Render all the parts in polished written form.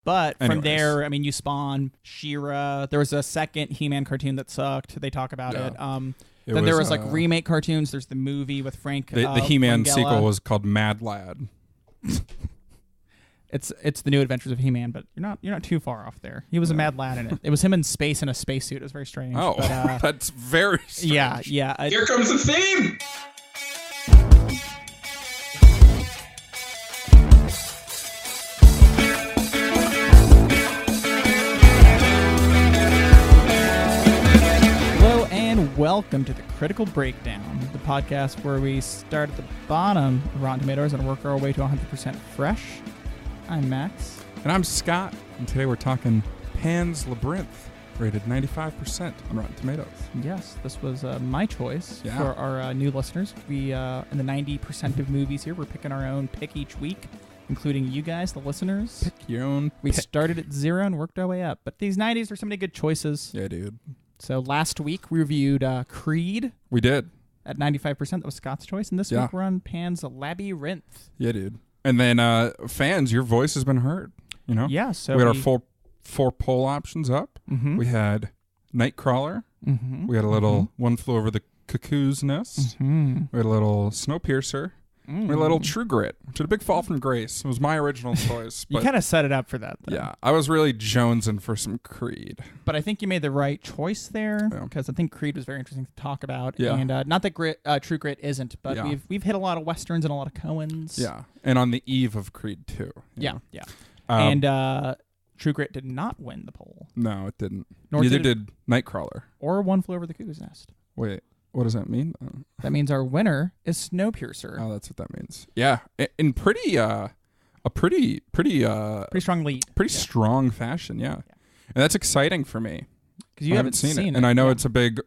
But Anyways. from there, I mean, you spawn She-Ra. There was a second He-Man cartoon that sucked. They talk about it. Then there was like remake cartoons. There's the movie with Frank. The He-Man Langella. sequel was called Mad Lad. It's the New Adventures of He-Man, but you're not too far off there. He was a mad lad in it. It was him in space in a spacesuit. It was very strange. Oh, but, that's very strange. Yeah. Here comes the theme! Hello and welcome to the Critical Breakdown, the podcast where we start at the bottom of Rotten Tomatoes and work our way to 100% fresh. I'm Max. And I'm Scott, and today we're talking Pan's Labyrinth, rated 95% on Rotten Tomatoes. Yes, this was my choice Yeah. for our new listeners. We, in the 90% of movies here, we're picking our own pick each week, including you guys, the listeners. Pick your own We pick. started at 0 and worked our way up. But these 90s, there's so many good choices. Yeah, dude. So last week, we reviewed Creed We did. at 95%. That was Scott's choice. And this Yeah. week, we're on Pan's Labyrinth. Yeah, dude. And then fans, your voice has been heard. You know? Yeah, so we had our four poll options up. Mm-hmm. We had Nightcrawler. Mm-hmm. We had a little One Flew Over the Cuckoo's Nest. Mm-hmm. We had a little Snowpiercer. We had a little True Grit, which had a big fall from grace. It was my original choice. You But kind of set it up for that, though. yeah, I was really jonesing for some Creed. But I think you made the right choice there Yeah. because I think Creed was very interesting to talk about. Yeah. And not that True Grit isn't, but Yeah. we've hit a lot of Westerns and a lot of Coens. Yeah, and on the eve of Creed 2. Yeah. And True Grit did not win the poll. No, it didn't. Nor Neither did did Nightcrawler. Or One Flew Over the Cuckoo's Nest. Wait, what does that mean? That means our winner is Snowpiercer. Oh, that's what that means. Yeah, in pretty pretty Pretty strong lead. pretty strong fashion. Yeah. And that's exciting for me. Because you I haven't seen it. and I know Yeah. it's a big.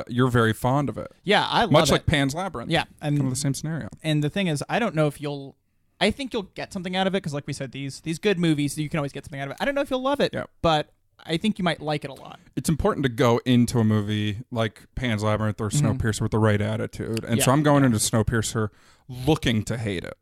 You're very fond of it, Yeah, I love much it. like Pan's Labyrinth. Yeah, kind of the and same scenario. the thing is, I don't know if you'll. I think you'll get something out of it because, like we said, these good movies, you can always get something out of it. I don't know if you'll love it, Yeah. but I think you might like it a lot. It's important to go into a movie like Pan's Labyrinth or Snowpiercer with the right attitude. And so Yeah. I'm going into Snowpiercer looking to hate it.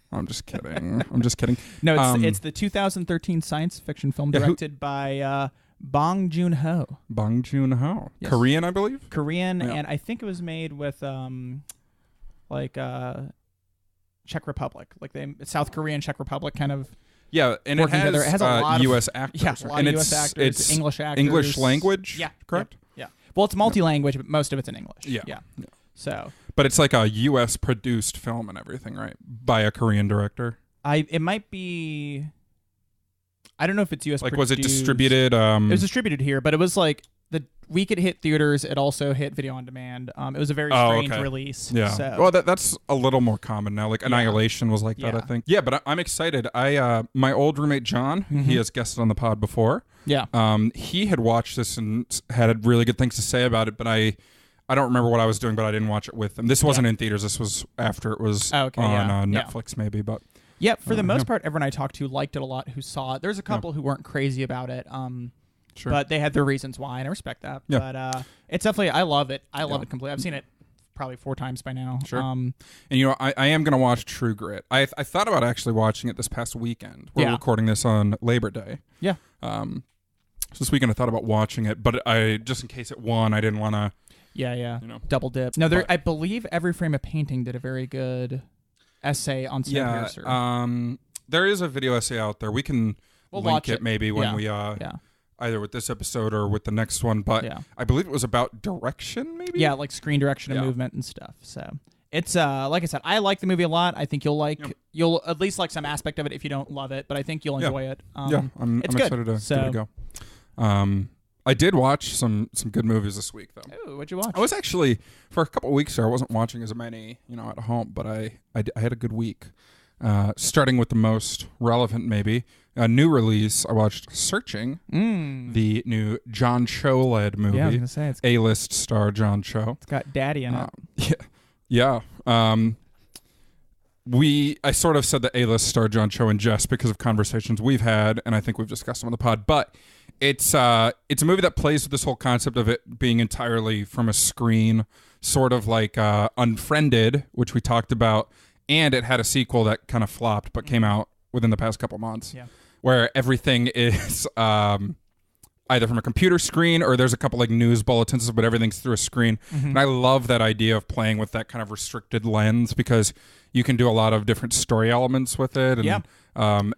I'm just kidding. I'm just kidding. No, it's the 2013 science fiction film Yeah, directed by Bong Joon-ho, Bong Joon-ho. Yes. Korean, I believe. Korean, Yeah. and I think it was made with Czech Republic, like South Korea and Czech Republic kind of. Yeah, and it Working has, together. It has a lot of- U.S. actors. Yeah, a lot and of U.S. actors, it's English actors. English language, Yeah, correct? Yeah. Well, it's multi-language, but most of it's in English. Yeah. Yeah. Yeah. So But it's like a U.S. produced film and everything, right? By a Korean director. it might be. I don't know if it's U.S. Like, was it produced. distributed? It was distributed here, but it was like the week it hit theaters. It also hit video on demand. It was a very strange okay. release. Yeah. So. Well, that's a little more common now. Like Annihilation was like that, Yeah. I think. Yeah, but I'm excited. My old roommate John, he has guested on the pod before. Yeah. He had watched this and had really good things to say about it, but I don't remember what I was doing, but I didn't watch it with him. This wasn't in theaters. This was after it was on Netflix, maybe. But yeah, for the most part, everyone I talked to liked it a lot who saw it. There's a couple who weren't crazy about it. sure. But they had their reasons why, and I respect that. Yeah. But it's definitely, I love it. I love it completely. I've seen it probably 4 times by now. Sure. And I am going to watch True Grit. I thought about actually watching it this past weekend. We're recording this on Labor Day. Yeah. So this weekend I thought about watching it, but I just in case it won, I didn't want to. Yeah. You know. Double dip. No, I believe Every Frame of Painting did a very good essay on Snowpiercer. Yeah. There is a video essay out there. We can We'll link watch it maybe when we yeah. either with this episode or with the next one. But Yeah. I believe it was about direction, maybe. Yeah, like screen direction and Yeah. movement and stuff. So it's like I said, I like the movie a lot. I think you'll at least like some aspect of it if you don't love it, but I think you'll enjoy it. I'm it's excited good. to give it a go. I did watch some good movies this week though. Ooh, what'd you watch? I was actually for a couple of weeks there. I wasn't watching as many, at home, but I had a good week. Starting with the most relevant, maybe a new release. I watched Searching, the new John Cho led movie. Yeah, I was gonna say it's A-list star John Cho. got Daddy in it. Yeah. I sort of said the A-list star John Cho in jest because of conversations we've had, and I think we've discussed them on the pod. But it's a movie that plays with this whole concept of it being entirely from a screen, sort of like Unfriended, which we talked about, and it had a sequel that kind of flopped but came out within the past couple months. Yeah. where everything is either from a computer screen or there's a couple like news bulletins, but everything's through a screen. And I love that idea of playing with that kind of restricted lens because you can do a lot of different story elements with it and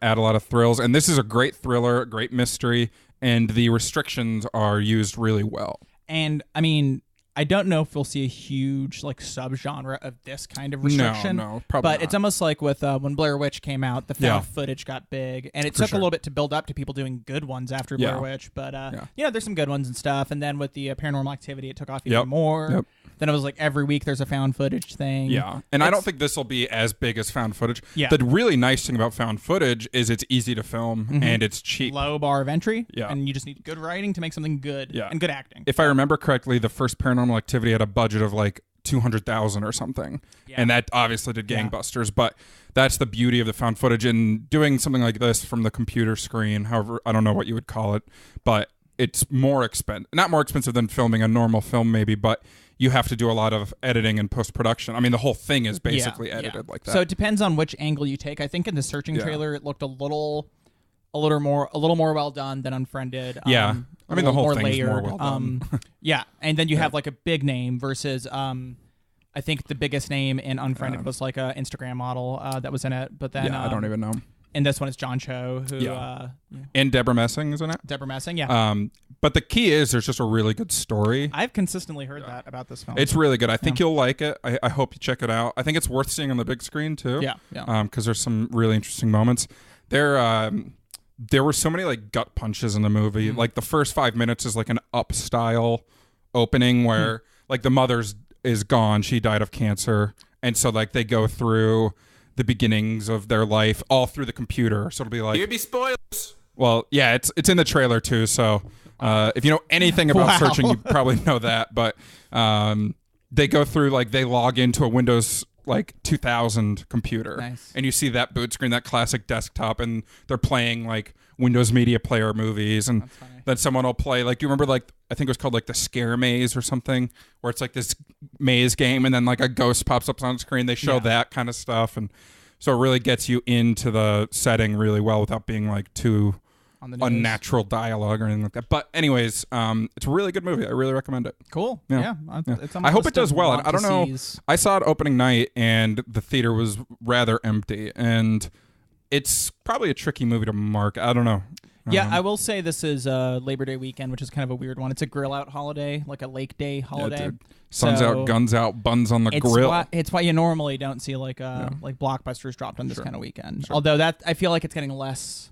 add a lot of thrills. And this is a great thriller, a great mystery, and the restrictions are used really well. And I mean, I don't know if we'll see a huge like subgenre of this kind of restriction. No, probably But not. it's almost like with when Blair Witch came out, the found footage got big, and it took a little bit to build up to people doing good ones after Blair Witch. But you know, there's some good ones and stuff. And then with the Paranormal Activity, it took off even more. Then it was like every week there's a found footage thing. Yeah, and I don't think this will be as big as found footage. Yeah. The really nice thing about found footage is it's easy to film and it's cheap. Low bar of entry. Yeah. And you just need good writing to make something good. Yeah. And good acting. If I remember correctly, the first Paranormal Activity had a budget of like $200,000 or something, and that obviously did gangbusters. But that's the beauty of the found footage, and doing something like this from the computer screen. However, I don't know what you would call it, but it's not more expensive than filming a normal film, maybe, but you have to do a lot of editing and post-production. I mean, the whole thing is basically edited like that. So it depends on which angle you take. I think in the Searching trailer, it looked a little more well done than Unfriended. I mean, the whole more thing layered. is more well done. And then you have like a big name versus I think the biggest name in Unfriended was like a Instagram model that was in it. But then I don't even know. And this one is John Cho, who and Deborah Messing, isn't it? Deborah Messing, but the key is there's just a really good story. I've consistently heard that about this film. It's really good. I think you'll like it. I hope you check it out. I think it's worth seeing on the big screen too. Because there's some really interesting moments. There were so many like gut punches in the movie. Like the first 5 minutes is like an Up style opening where like the mother's is gone. She died of cancer, and so like they go through the beginnings of their life all through the computer. So it'll be like, Here be spoilers. well, yeah, it's in the trailer too. So if you know anything about searching, you probably know that. But they go through like they log into a Windows like 2000 computer, and you see that boot screen, that classic desktop, and they're playing like Windows Media Player movies, and then someone will play like, you remember like I think it was called like the Scare Maze or something, where it's like this maze game, and then like a ghost pops up on screen. They show that kind of stuff, and so it really gets you into the setting really well without being like too unnatural dialogue or anything like that. But anyways, it's a really good movie. I really recommend it. Cool. It's I hope it does well. I don't know. I saw it opening night, and the theater was rather empty, and it's probably a tricky movie to mark. I don't know. I will say this is Labor Day weekend, which is kind of a weird one. It's a grill out holiday, like a lake day holiday. Dude. Sun's out, guns out, buns on the grill. It's why you normally don't see like like blockbusters dropped on this kind of weekend. Although that I feel like it's getting less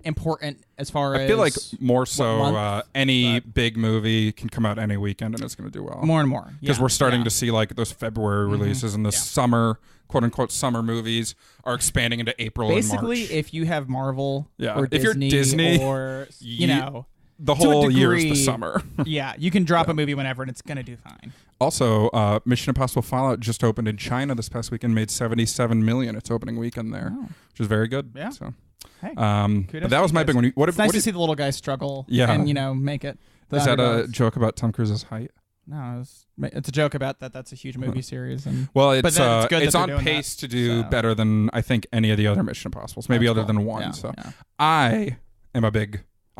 important as far as I feel like more so any big movie can come out any weekend and it's going to do well. More and more. Because we're starting to see like those February releases and the summer, quote unquote, summer movies are expanding into April and March. Basically, if you have Marvel or if you're Disney or, you know, the whole year is the summer. You can drop a movie whenever and it's going to do fine. Also, Mission Impossible Fallout just opened in China this past weekend, made $77 million its opening weekend there, which is very good. Yeah. So, hey, but that was my big one. It's nice to see the little guy struggle and, make it. Is that a joke about Tom Cruise's height? No, it's a joke about that. That's a huge movie series, and it's on pace to do better than I think any of the other Mission Impossibles, maybe other than one.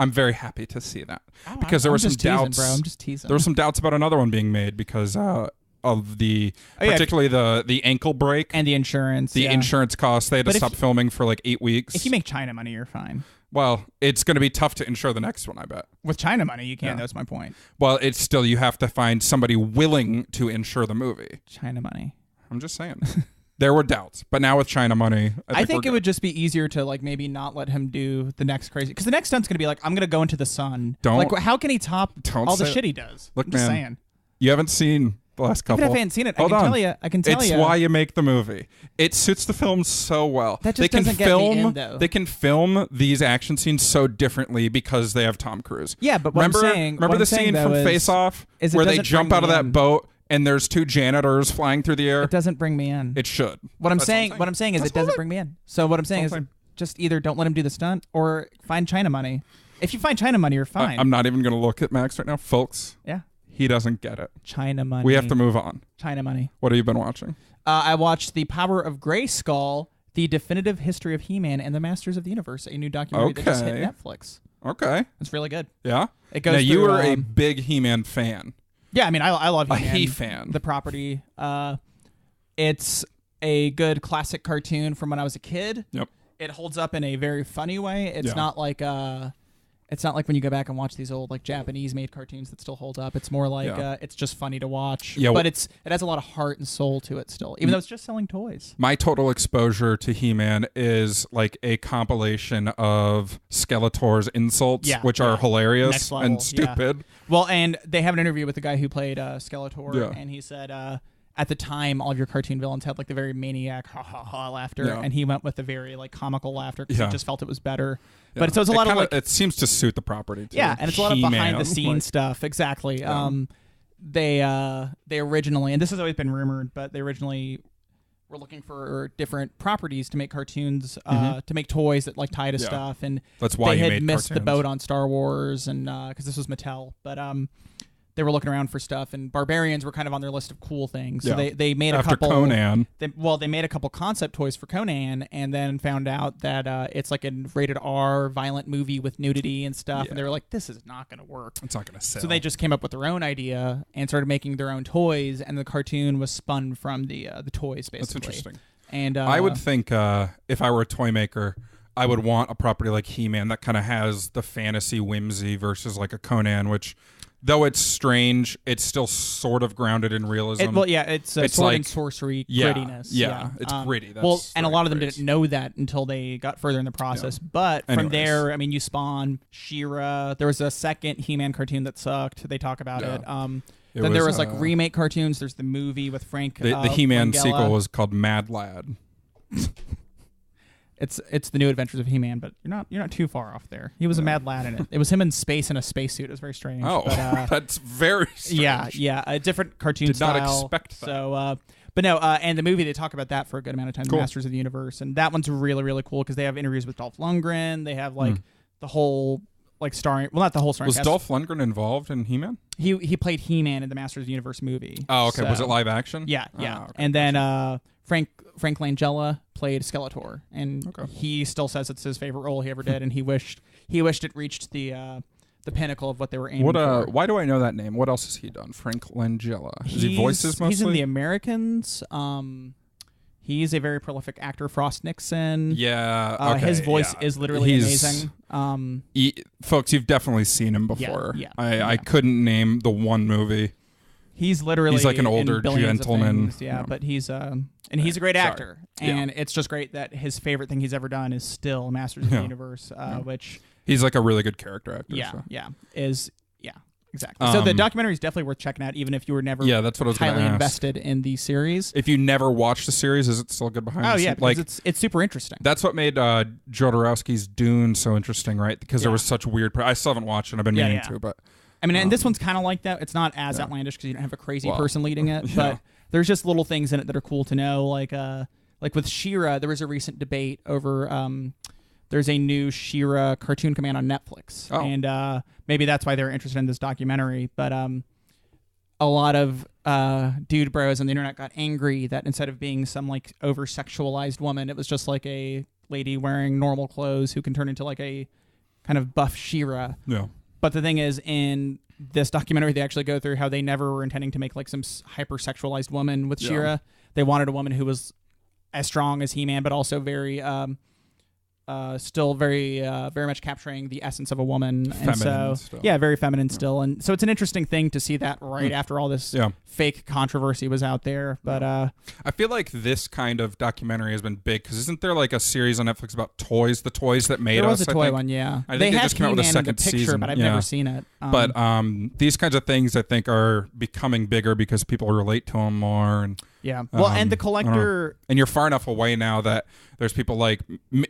I'm very happy to see that because there were some doubts. I'm just teasing. There were some doubts about another one being made because of the particularly the ankle break and the insurance. The insurance costs. They had to stop filming for like 8 weeks. If you make China money, you're fine. Well, it's going to be tough to insure the next one, I bet. With China money, you can. That's my point. Well, it's still, you have to find somebody willing to insure the movie. China money. I'm just saying. There were doubts, but now with China money, I think it would just be easier to like maybe not let him do the next crazy, because the next stunt's gonna be like, I'm gonna go into the sun. How can he top all the shit he does? Look, I'm just saying. You haven't seen the last couple. Even if I haven't seen it, I can tell you. It's why you make the movie. It suits the film so well. That just doesn't get me in, though. They can film these action scenes so differently because they have Tom Cruise. Yeah, but remember the scene from Face Off where they jump out of that boat and there's two janitors flying through the air? It doesn't bring me in. It should. What I'm saying is it doesn't bring me in. So what I'm saying is just either don't let him do the stunt or find China money. If you find China money, you're fine. I'm not even going to look at Max right now, folks. Yeah. He doesn't get it. China money. We have to move on. China money. What have you been watching? I watched The Power of Grayskull, The Definitive History of He-Man and the Masters of the Universe, a new documentary that just hit Netflix. Okay. It's really good. Yeah? It goes now, you through, were a big He-Man fan. Yeah, I mean, I love He-Man. A He-fan. The property. It's a good classic cartoon from when I was a kid. Yep. It holds up in a very funny way. It's not like when you go back and watch these old like Japanese made cartoons that still hold up. It's more like it's just funny to watch. Yeah, but it has a lot of heart and soul to it still, even though it's just selling toys. My total exposure to He-Man is like a compilation of Skeletor's insults, which are hilarious and stupid. Well, and they have an interview with the guy who played Skeletor, and he said at the time, all of your cartoon villains had like the very maniac ha ha ha laughter, and he went with the very like comical laughter because he just felt it was better. Yeah. But so it's a lot of like, it seems to suit the property too. Yeah, and it's a lot of behind the scenes stuff. Exactly. They originally, and this has always been rumored, but they originally were looking for different properties to make cartoons, to make toys that like tie to stuff, and that's why they you had made missed cartoons. the boat on Star Wars, and because this was Mattel, but they were looking around for stuff, and barbarians were kind of on their list of cool things. So they made a couple. Conan. They made a couple concept toys for Conan, and then found out that it's like a rated R violent movie with nudity and stuff. And they were like, "This is not going to work. It's not going to sell." So they just came up with their own idea and started making their own toys, and the cartoon was spun from the toys basically. That's interesting. And I would think if I were a toy maker, I would want a property like He-Man that kind of has the fantasy whimsy versus like a Conan, which. Though it's strange, it's still sort of grounded in realism. It's sword like, and sorcery grittiness. Yeah, it's gritty. That's and a lot of them didn't know that until they got further in the process. Yeah. But from there, I mean, you spawn She-Ra. There was a second He-Man cartoon that sucked. They talk about it. Then there was like remake cartoons. There's the movie with Frank. The He-Man sequel was called Mad Lad. It's the New Adventures of He-Man, but you're not too far off there. He was a mad lad in it. It was him in space in a spacesuit. It was very strange. Oh, but, that's very strange. Yeah, a different cartoon Did style. Did not expect that. So, but no, and the movie they talk about that for a good amount of time. Cool. The Masters of the Universe, and that one's really really cool because they have interviews with Dolph Lundgren. They have like the whole like starring. Well, not the whole starring. Was Dolph Lundgren involved in He-Man? He played He-Man in the Masters of the Universe movie. Oh, okay. So, was it live action? Yeah. Okay. And then Frank Langella played Skeletor, and he still says it's his favorite role he ever did, and he wished it reached the pinnacle of what they were aiming for. Why do I know that name? What else has he done? Frank Langella. Is he voices mostly? He's in The Americans. He's a very prolific actor. Frost Nixon. Yeah. His voice is literally amazing. Folks, you've definitely seen him before. Yeah. I couldn't name the one movie. He's literally like an older gentleman. But he's he's a great actor, and it's just great that his favorite thing he's ever done is still Masters of the Universe, which he's like a really good character actor. Exactly. So the documentary is definitely worth checking out, even if you were never that's what I was highly ask. invested in the series. If you never watched the series, is it still good behind the scenes? Like it's super interesting. That's what made Jodorowsky's Dune so interesting, right? Because there was such weird. I still haven't watched it. I've been meaning to, but. I mean, and this one's kind of like that. It's not as outlandish because you don't have a crazy person leading it, but there's just little things in it that are cool to know. Like with She-Ra, there was a recent debate over. There's a new She-Ra cartoon coming out on Netflix, and maybe that's why they're interested in this documentary. But a lot of dude bros on the internet got angry that instead of being some like over sexualized woman, it was just like a lady wearing normal clothes who can turn into like a kind of buff She-Ra. Yeah. But the thing is, in this documentary, they actually go through how they never were intending to make like some hyper-sexualized woman with She-Ra. They wanted a woman who was as strong as He-Man, but also very, still very much capturing the essence of a woman. Feminine still. Very feminine still. And so it's an interesting thing to see that right after all this fake controversy was out there. But I feel like this kind of documentary has been big because isn't there like a series on Netflix about toys, the toys that made us? There was a toy one, yeah. I think they just came out with a second season, but I've never seen it. But these kinds of things I think are becoming bigger because people relate to them more. And and the collector, and you're far enough away now that there's people like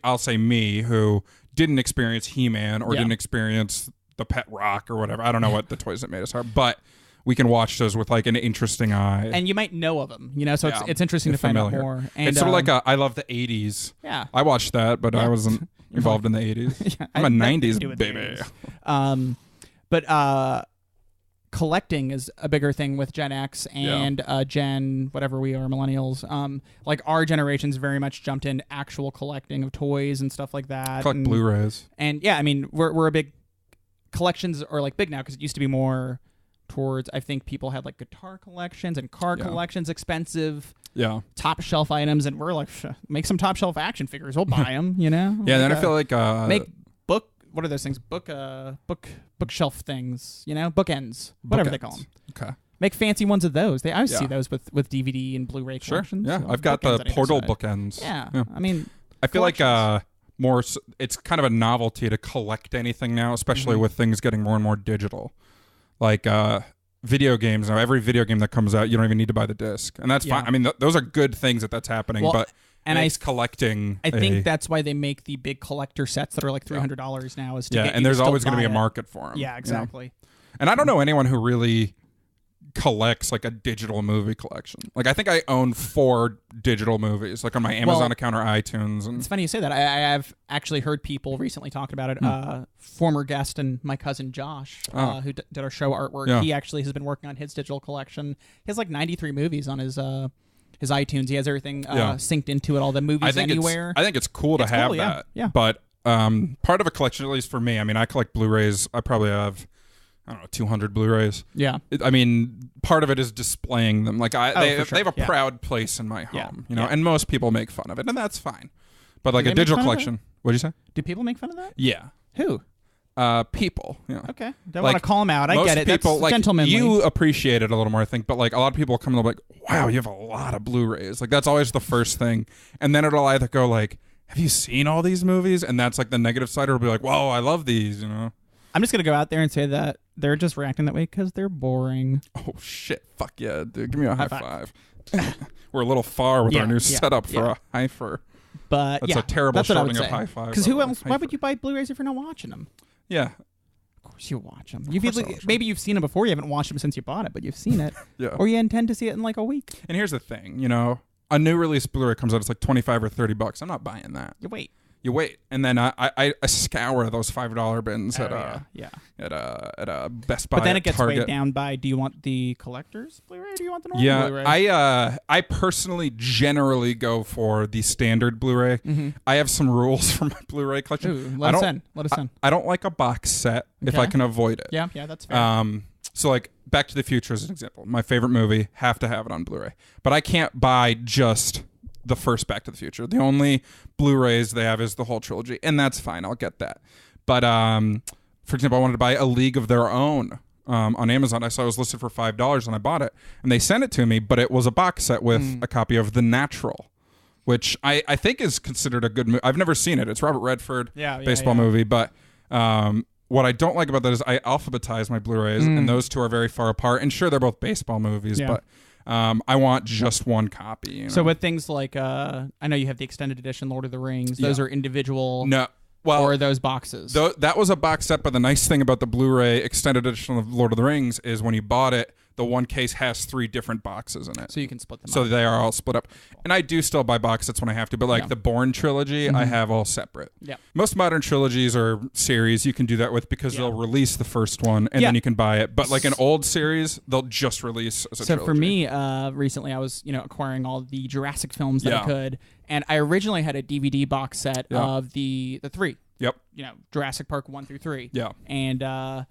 I'll say me who didn't experience He-Man or didn't experience the Pet Rock or whatever. I don't know what the toys that made us are, but we can watch those with like an interesting eye. And you might know of them, so it's interesting to find out more. And it's sort of like I love the 80s. Yeah. I watched that, but I wasn't involved in the 80s. I'm a 90s baby. collecting is a bigger thing with Gen X and Gen whatever we are, millennials. Like our generation's very much jumped into actual collecting of toys and stuff like that. Collect Blu-rays. And yeah, I mean, we're a big collections are like big now because it used to be more towards, I think people had like guitar collections and car collections, expensive top shelf items, and we're like, make some top shelf action figures, we'll buy them, you know. Yeah, then I feel like make what are those things? Bookshelf things, you know, bookends, whatever they call them. Okay. Make fancy ones of those. I always see those with DVD and Blu-ray collections. Sure. Yeah, so I've got the portal bookends. Yeah. I mean, I feel like more. It's kind of a novelty to collect anything now, especially with things getting more and more digital. Like video games now. Every video game that comes out, you don't even need to buy the disc, and that's fine. I mean, those are good things that's happening, but. And it's collecting. I think that's why they make the big collector sets that are like $300 now. Is to get and there's always going to be a market for them. Yeah, exactly. You know? And I don't know anyone who really collects like a digital movie collection. Like I think I own 4 digital movies, like on my Amazon account or iTunes. And it's funny you say that. I have actually heard people recently talking about it. Former guest and my cousin Josh, who did our show artwork. He actually has been working on his digital collection. He has like 93 movies on his iTunes. He has everything synced into it, all the movies anywhere. I think it's cool to have that. Yeah. But part of a collection, at least for me, I mean, I collect Blu-rays. I probably have, 200 Blu-rays. Yeah. I mean, part of it is displaying them. Like they have a proud place in my home, you know, and most people make fun of it, and that's fine. But like a digital collection. What'd you say? Do people make fun of that? Yeah. Who? People. Yeah. Okay. Don't want to call them out. I get it. People, that's gentlemanly. You appreciate it a little more, I think, but like a lot of people come and they'll be like, wow, you have a lot of Blu-rays. Like that's always the first thing. And then it'll either go like, have you seen all these movies? And that's like the negative side. Or it'll be like, whoa, I love these, you know? I'm just going to go out there and say that they're just reacting that way because they're boring. Oh, shit. Fuck yeah, dude. Give me a high five. We're a little far with our new setup for a high for. But that's a terrible shortening of high five. Because who else? Why would you buy Blu-rays if you're not watching them? Yeah. Of course you watch them. Maybe you've seen them before. You haven't watched them since you bought it, but you've seen it. Or you intend to see it in like a week. And here's the thing, you know, a new release Blu-ray comes out, it's like $25 or $30. I'm not buying that. You wait, and then I scour those $5 bins at a Best Buy. But then it gets Target. weighed down by: do you want the collector's Blu-ray? Or do you want the normal Blu-ray? I personally generally go for the standard Blu-ray. I have some rules for my Blu-ray collection. Ooh, let us in. I don't like a box set if I can avoid it. Yeah, that's fair. So like Back to the Future is an example. My favorite movie, have to have it on Blu-ray, but I can't buy just the first Back to the Future. The only Blu-rays they have is the whole trilogy, and that's fine. I'll get that. But for example, I wanted to buy A League of Their Own on Amazon. I saw it was listed for $5, and I bought it. And they sent it to me, but it was a box set with a copy of The Natural, which I think is considered a good movie. I've never seen it. It's Robert Redford, baseball movie. But what I don't like about that is I alphabetize my Blu-rays, and those two are very far apart. And sure, they're both baseball movies, but I want just one copy. You know? So with things like, I know you have the extended edition Lord of the Rings. Those are individual. No. Well, or are those boxes? That was a box set, but the nice thing about the Blu-ray extended edition of Lord of the Rings is when you bought it, the one case has 3 different boxes in it. So you can split them up. So they are all split up. And I do still buy box sets when I have to, but like the Bourne trilogy, I have all separate. Yeah. Most modern trilogies or series you can do that with because they'll release the first one and then you can buy it. But like an old series, they'll just release as a trilogy. So for me, recently I was, acquiring all the Jurassic films that I could. And I originally had a DVD box set of the 3. Yep. Jurassic Park 1 through 3. Yeah. And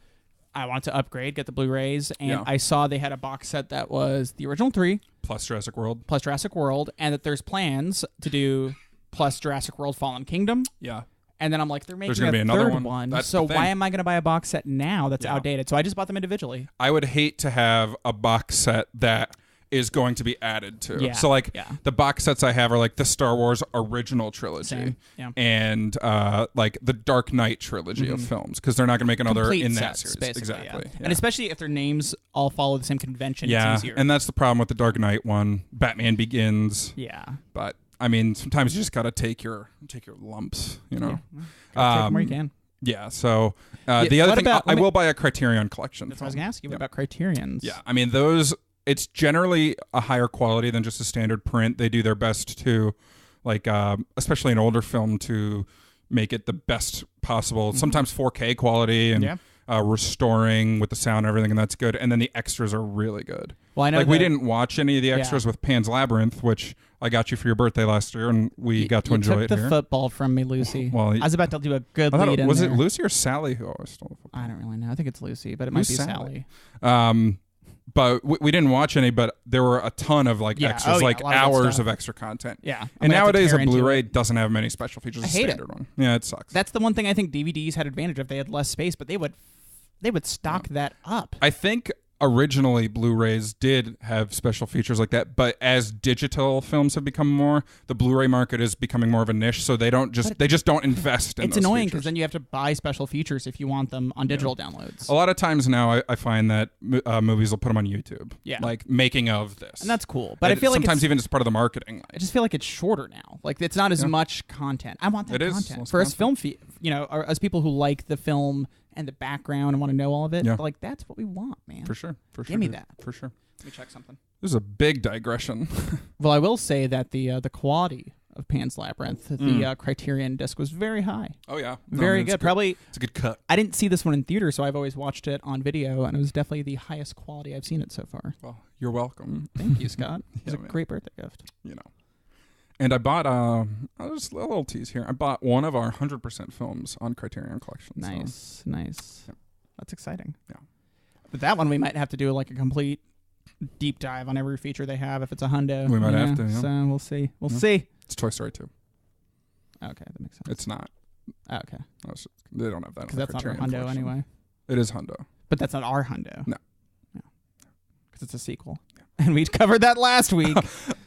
I wanted to upgrade, get the Blu-rays, and I saw they had a box set that was the original 3 plus Jurassic World, and that there's plans to do plus Jurassic World Fallen Kingdom. Yeah. And then I'm like, they're making there's a another third one. So why am I going to buy a box set now that's outdated? So I just bought them individually. I would hate to have a box set that is going to be added to. Yeah. So like the box sets I have are like the Star Wars original trilogy and like the Dark Knight trilogy of films because they're not going to make another complete in sets, that series. Basically, exactly. Yeah. And especially if their names all follow the same convention, it's easier. And that's the problem with the Dark Knight one. Batman Begins. Yeah. But I mean, sometimes you just got to take your lumps, you know. Gotta take them where you can. Yeah, so the other thing, I will buy a Criterion collection. That's what I was going to ask you about Criterions. Yeah, I mean, those... It's generally a higher quality than just a standard print. They do their best to, like, especially an older film, to make it the best possible. Sometimes 4K quality, and restoring with the sound and everything, and that's good. And then the extras are really good. Well, I know we didn't watch any of the extras with Pan's Labyrinth, which I got you for your birthday last year, and we got to enjoy it here. You took the football from me, Lucy. Well, I was about to do a good lead in was there. it Lucy or Sally who always stole the football? I don't really know. I think it's Lucy, but it might be Sally. But we didn't watch any, but there were a ton of extras, hours of extra content. Yeah. And nowadays a Blu-ray doesn't have many special features. I hate standard one. Yeah, it sucks. That's the one thing I think DVDs had advantage of. They had less space, but they would stock that up. I think originally Blu-rays did have special features like that, but as digital films have become more, the Blu-ray market is becoming more of a niche, so they just don't invest in it's those annoying features. Because then you have to buy special features if you want them on digital downloads. A lot of times now I find that movies will put them on YouTube, like making of this, and that's cool. But I feel like sometimes even as part of the marketing. I just feel like it's shorter now. Like it's not as much content. I want that content for us film, or as people who like the film and the background and want to know all of it. But like that's what we want, man. For sure. Give me that. For sure. Let me check something. This is a big digression. Well, I will say that the quality of Pan's Labyrinth, the Criterion disc was very high. Oh yeah, very good. Probably it's a good cut. I didn't see this one in theater, so I've always watched it on video, and it was definitely the highest quality I've seen it so far. Well, you're welcome. Thank you, Scott. It was a great birthday gift. And I bought just a little tease here. I bought one of our 100% films on Criterion Collection. Nice. Yeah. That's exciting. Yeah. But that one we might have to do like a complete deep dive on every feature they have if it's a hundo. We might have to. Yeah. So we'll see. We'll see. It's Toy Story 2. Okay, that makes sense. It's not. Okay. They don't have that. Because that's not our hundo collection. anyway. It is hundo. But that's not our hundo. No. Because it's a sequel. Yeah. And we covered that last week.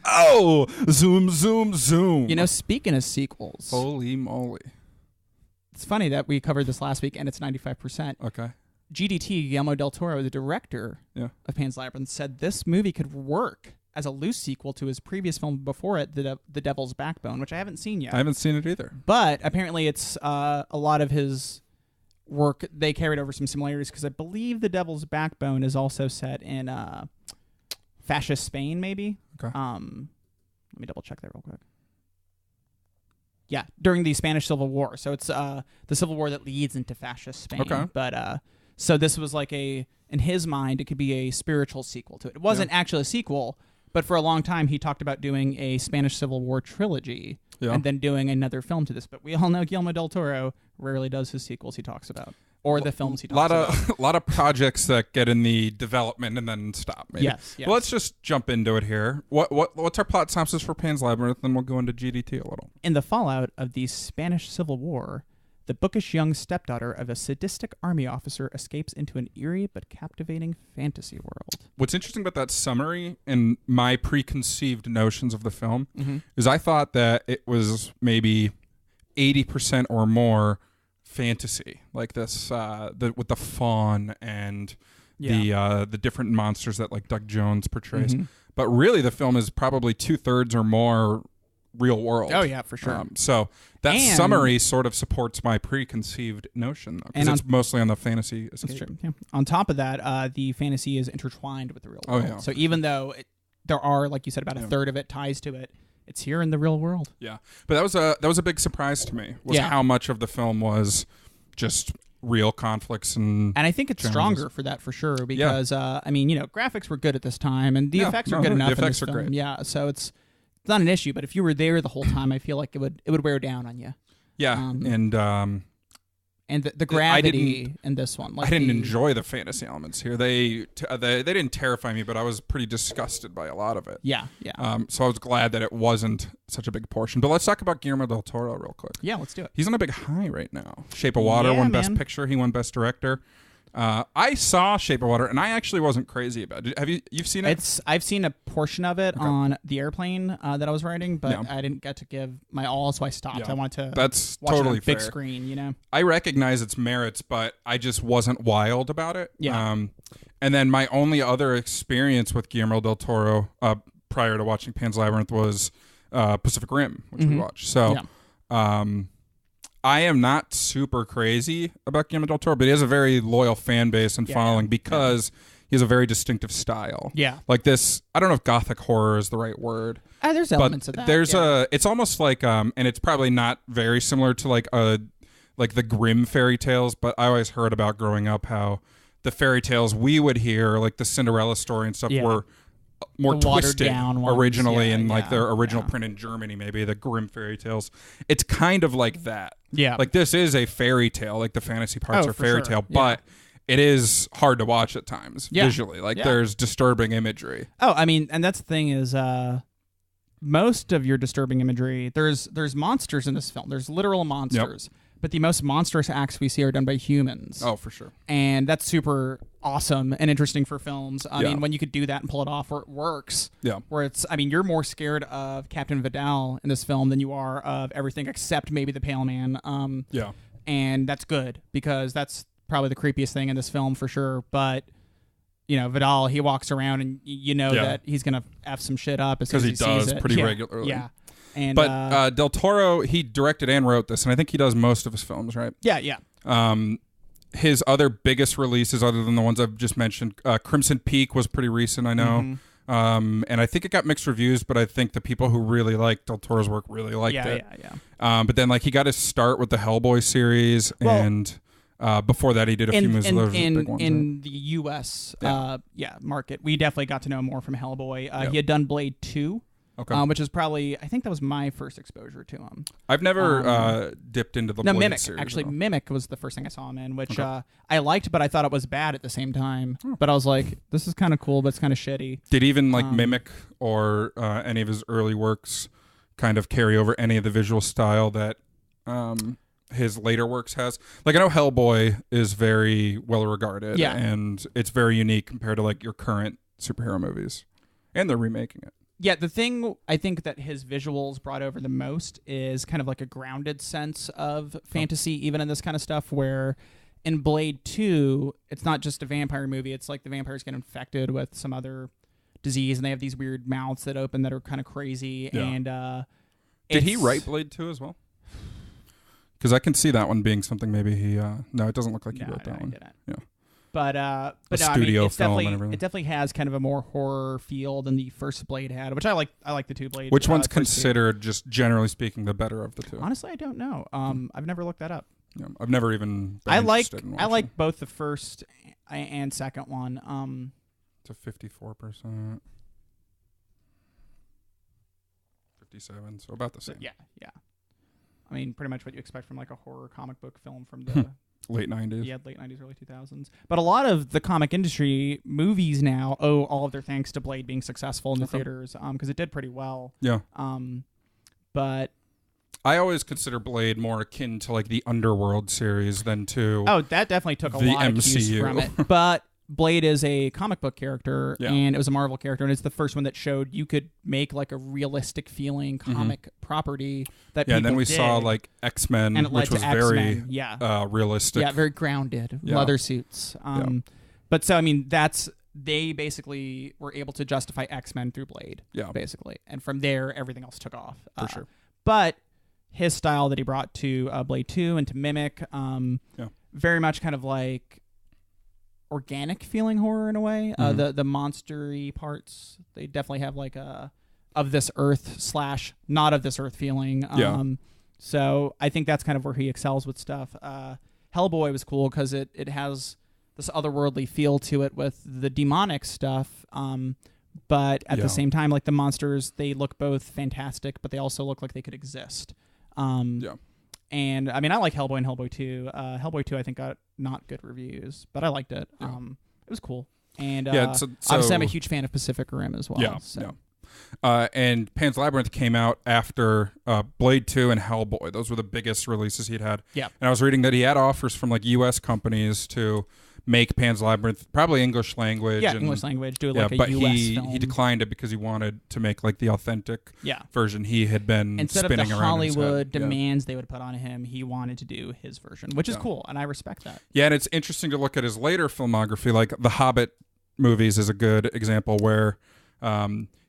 Oh, zoom, zoom, zoom. Speaking of sequels. Holy moly. It's funny that we covered this last week and it's 95%. Okay. GDT, Guillermo del Toro, the director of Pan's Labyrinth, said this movie could work as a loose sequel to his previous film before it, The Devil's Backbone, which I haven't seen yet. I haven't seen it either. But apparently it's a lot of his work, they carried over some similarities because I believe The Devil's Backbone is also set in fascist Spain, maybe. Okay. Let me double check that real quick. Yeah, during the Spanish Civil War. So it's the Civil War that leads into fascist Spain. Okay. But so this was like in his mind, it could be a spiritual sequel to it. It wasn't actually a sequel, but for a long time he talked about doing a Spanish Civil War trilogy and then doing another film to this. But we all know Guillermo del Toro rarely does his sequels he talks about. Or the films he talks about. A lot of projects that get in the development and then stop. Maybe. Yes. Well, let's just jump into it here. What's our plot synopsis for Pan's Labyrinth? Then we'll go into GDT a little. In the fallout of the Spanish Civil War, the bookish young stepdaughter of a sadistic army officer escapes into an eerie but captivating fantasy world. What's interesting about that summary and my preconceived notions of the film is I thought that it was maybe 80% or more fantasy, like this with the fawn and the different monsters that like Doug Jones portrays. But really the film is probably 2/3 or more real world. Oh yeah, for sure. So that summary sort of supports my preconceived notion, because it's mostly on the fantasy escape. That's true. Yeah. On top of that, the fantasy is intertwined with the real world. Yeah. So even though there are, like you said, about a third of it ties to it, it's here in the real world. Yeah, but that was a big surprise to me, was how much of the film was just real conflicts and I think it's stronger for that, for sure, because graphics were good at this time and the effects are good enough. The effects in this are film. great. Yeah, so it's not an issue, but if you were there the whole time, I feel like it would wear down on you. Yeah, and the gravity in this one. Like I didn't enjoy the fantasy elements here. They didn't terrify me, but I was pretty disgusted by a lot of it. Yeah. So I was glad that it wasn't such a big portion. But let's talk about Guillermo del Toro real quick. Yeah, let's do it. He's on a big high right now. Shape of Water won Best Picture. He won Best Director. I saw Shape of Water, and I actually wasn't crazy about it. Have you've seen it? I've seen a portion of it on the airplane that I was riding, but I didn't get to give my all, so I stopped. Yeah. I wanted to That's watch totally it on big fair. screen, you know? I recognize its merits, but I just wasn't wild about it. Yeah. And then my only other experience with Guillermo del Toro prior to watching Pan's Labyrinth was Pacific Rim, which we watched. So I am not super crazy about Guillermo del Toro, but he has a very loyal fan base and following because he has a very distinctive style. Yeah. Like this, I don't know if gothic horror is the right word. There's elements of that. It's almost like, and it's probably not very similar to like like the grim fairy tales, but I always heard about growing up how the fairy tales we would hear, like the Cinderella story and stuff, were more twisted originally in like their original print in Germany, maybe the Grimm fairy tales. It's kind of like that. Yeah. Like this is a fairy tale, like the fantasy parts are fairy tale, but it is hard to watch at times visually. Like there's disturbing imagery. Oh, I mean, and that's the thing is most of your disturbing imagery, there's monsters in this film. There's literal monsters. Yep. But the most monstrous acts we see are done by humans. Oh, for sure. And that's super awesome and interesting for films. I mean, when you could do that and pull it off where it works. Yeah. Where it's, I mean, you're more scared of Captain Vidal in this film than you are of everything except maybe the Pale Man. And that's good because that's probably the creepiest thing in this film for sure. But, you know, Vidal, he walks around and you know that he's going to F some shit up as soon as he sees it. Because he does pretty regularly. Yeah. But Del Toro, he directed and wrote this, and I think he does most of his films, right? Yeah. His other biggest releases, other than the ones I've just mentioned, Crimson Peak was pretty recent, I know. And I think it got mixed reviews, but I think the people who really liked Del Toro's work really liked it. Yeah. But then, like, he got his start with the Hellboy series, and before that, he did a few movies. In the U.S. Market, we definitely got to know more from Hellboy. He had done Blade 2. Okay. Which is probably, I think that was my first exposure to him. I've never dipped into the Blade Mimic series. Actually, Mimic was the first thing I saw him in, which I liked, but I thought it was bad at the same time. But I was like, this is kind of cool, but it's kind of shitty. Did even Mimic or any of his early works kind of carry over any of the visual style that his later works has? Like, I know Hellboy is very well regarded, and it's very unique compared to like your current superhero movies, and they're remaking it. Yeah, the thing I think that his visuals brought over the most is kind of like a grounded sense of fantasy, even in this kind of stuff, where in Blade 2, it's not just a vampire movie. It's like the vampires get infected with some other disease, and they have these weird mouths that open that are kind of crazy. Yeah. And did he write Blade 2 as well? Because I can see that one being something maybe he... no, it doesn't look like he wrote that one. Didn't. Yeah. But no, studio film definitely, and everything. it definitely has kind of a more horror feel than the first Blade had, which I like. I like the two Blades. Which one's considered, just generally speaking, the better of the two? Honestly, I don't know. I've never looked that up. Yeah, I've never even. I like both the first and second one. To 54%, 57, so about the same. Yeah. I mean, pretty much what you expect from like a horror comic book film from the. Late 90s. Yeah, late 90s, early 2000s. But a lot of the comic industry movies now owe all of their thanks to Blade being successful in the theaters because it did pretty well. Yeah. But I always consider Blade more akin to like the Underworld series than to that definitely took a lot of cues from it. But Blade is a comic book character, and it was a Marvel character, and it's the first one that showed you could make like a realistic feeling comic property that people and then we did. saw like X-Men, and it which led was to very realistic. Yeah, very grounded, leather suits. But so, I mean, they basically were able to justify X-Men through Blade, basically. And from there, everything else took off. For sure. But his style that he brought to Blade 2 and to Mimic, very much kind of like organic feeling horror in a way. The monster-y parts, they definitely have like a of this earth / not of this earth feeling. So I think that's kind of where he excels with stuff. Hellboy was cool because it has this otherworldly feel to it with the demonic stuff. But at the same time, like the monsters, they look both fantastic, but they also look like they could exist. And I mean, I like Hellboy and Hellboy 2. Hellboy 2, I think, got not good reviews, but I liked it. It was cool. And obviously, I'm a huge fan of Pacific Rim as well. And Pan's Labyrinth came out after Blade 2 and Hellboy. Those were the biggest releases he'd had. Yeah. And I was reading that he had offers from like U.S. companies to make Pan's Labyrinth probably English language. Yeah, English language. Do it like a U.S. film. But he declined it because he wanted to make like the authentic version he had been instead spinning of the around Hollywood demands they would put on him, he wanted to do his version, which is cool, and I respect that. Yeah, and it's interesting to look at his later filmography. Like the Hobbit movies is a good example where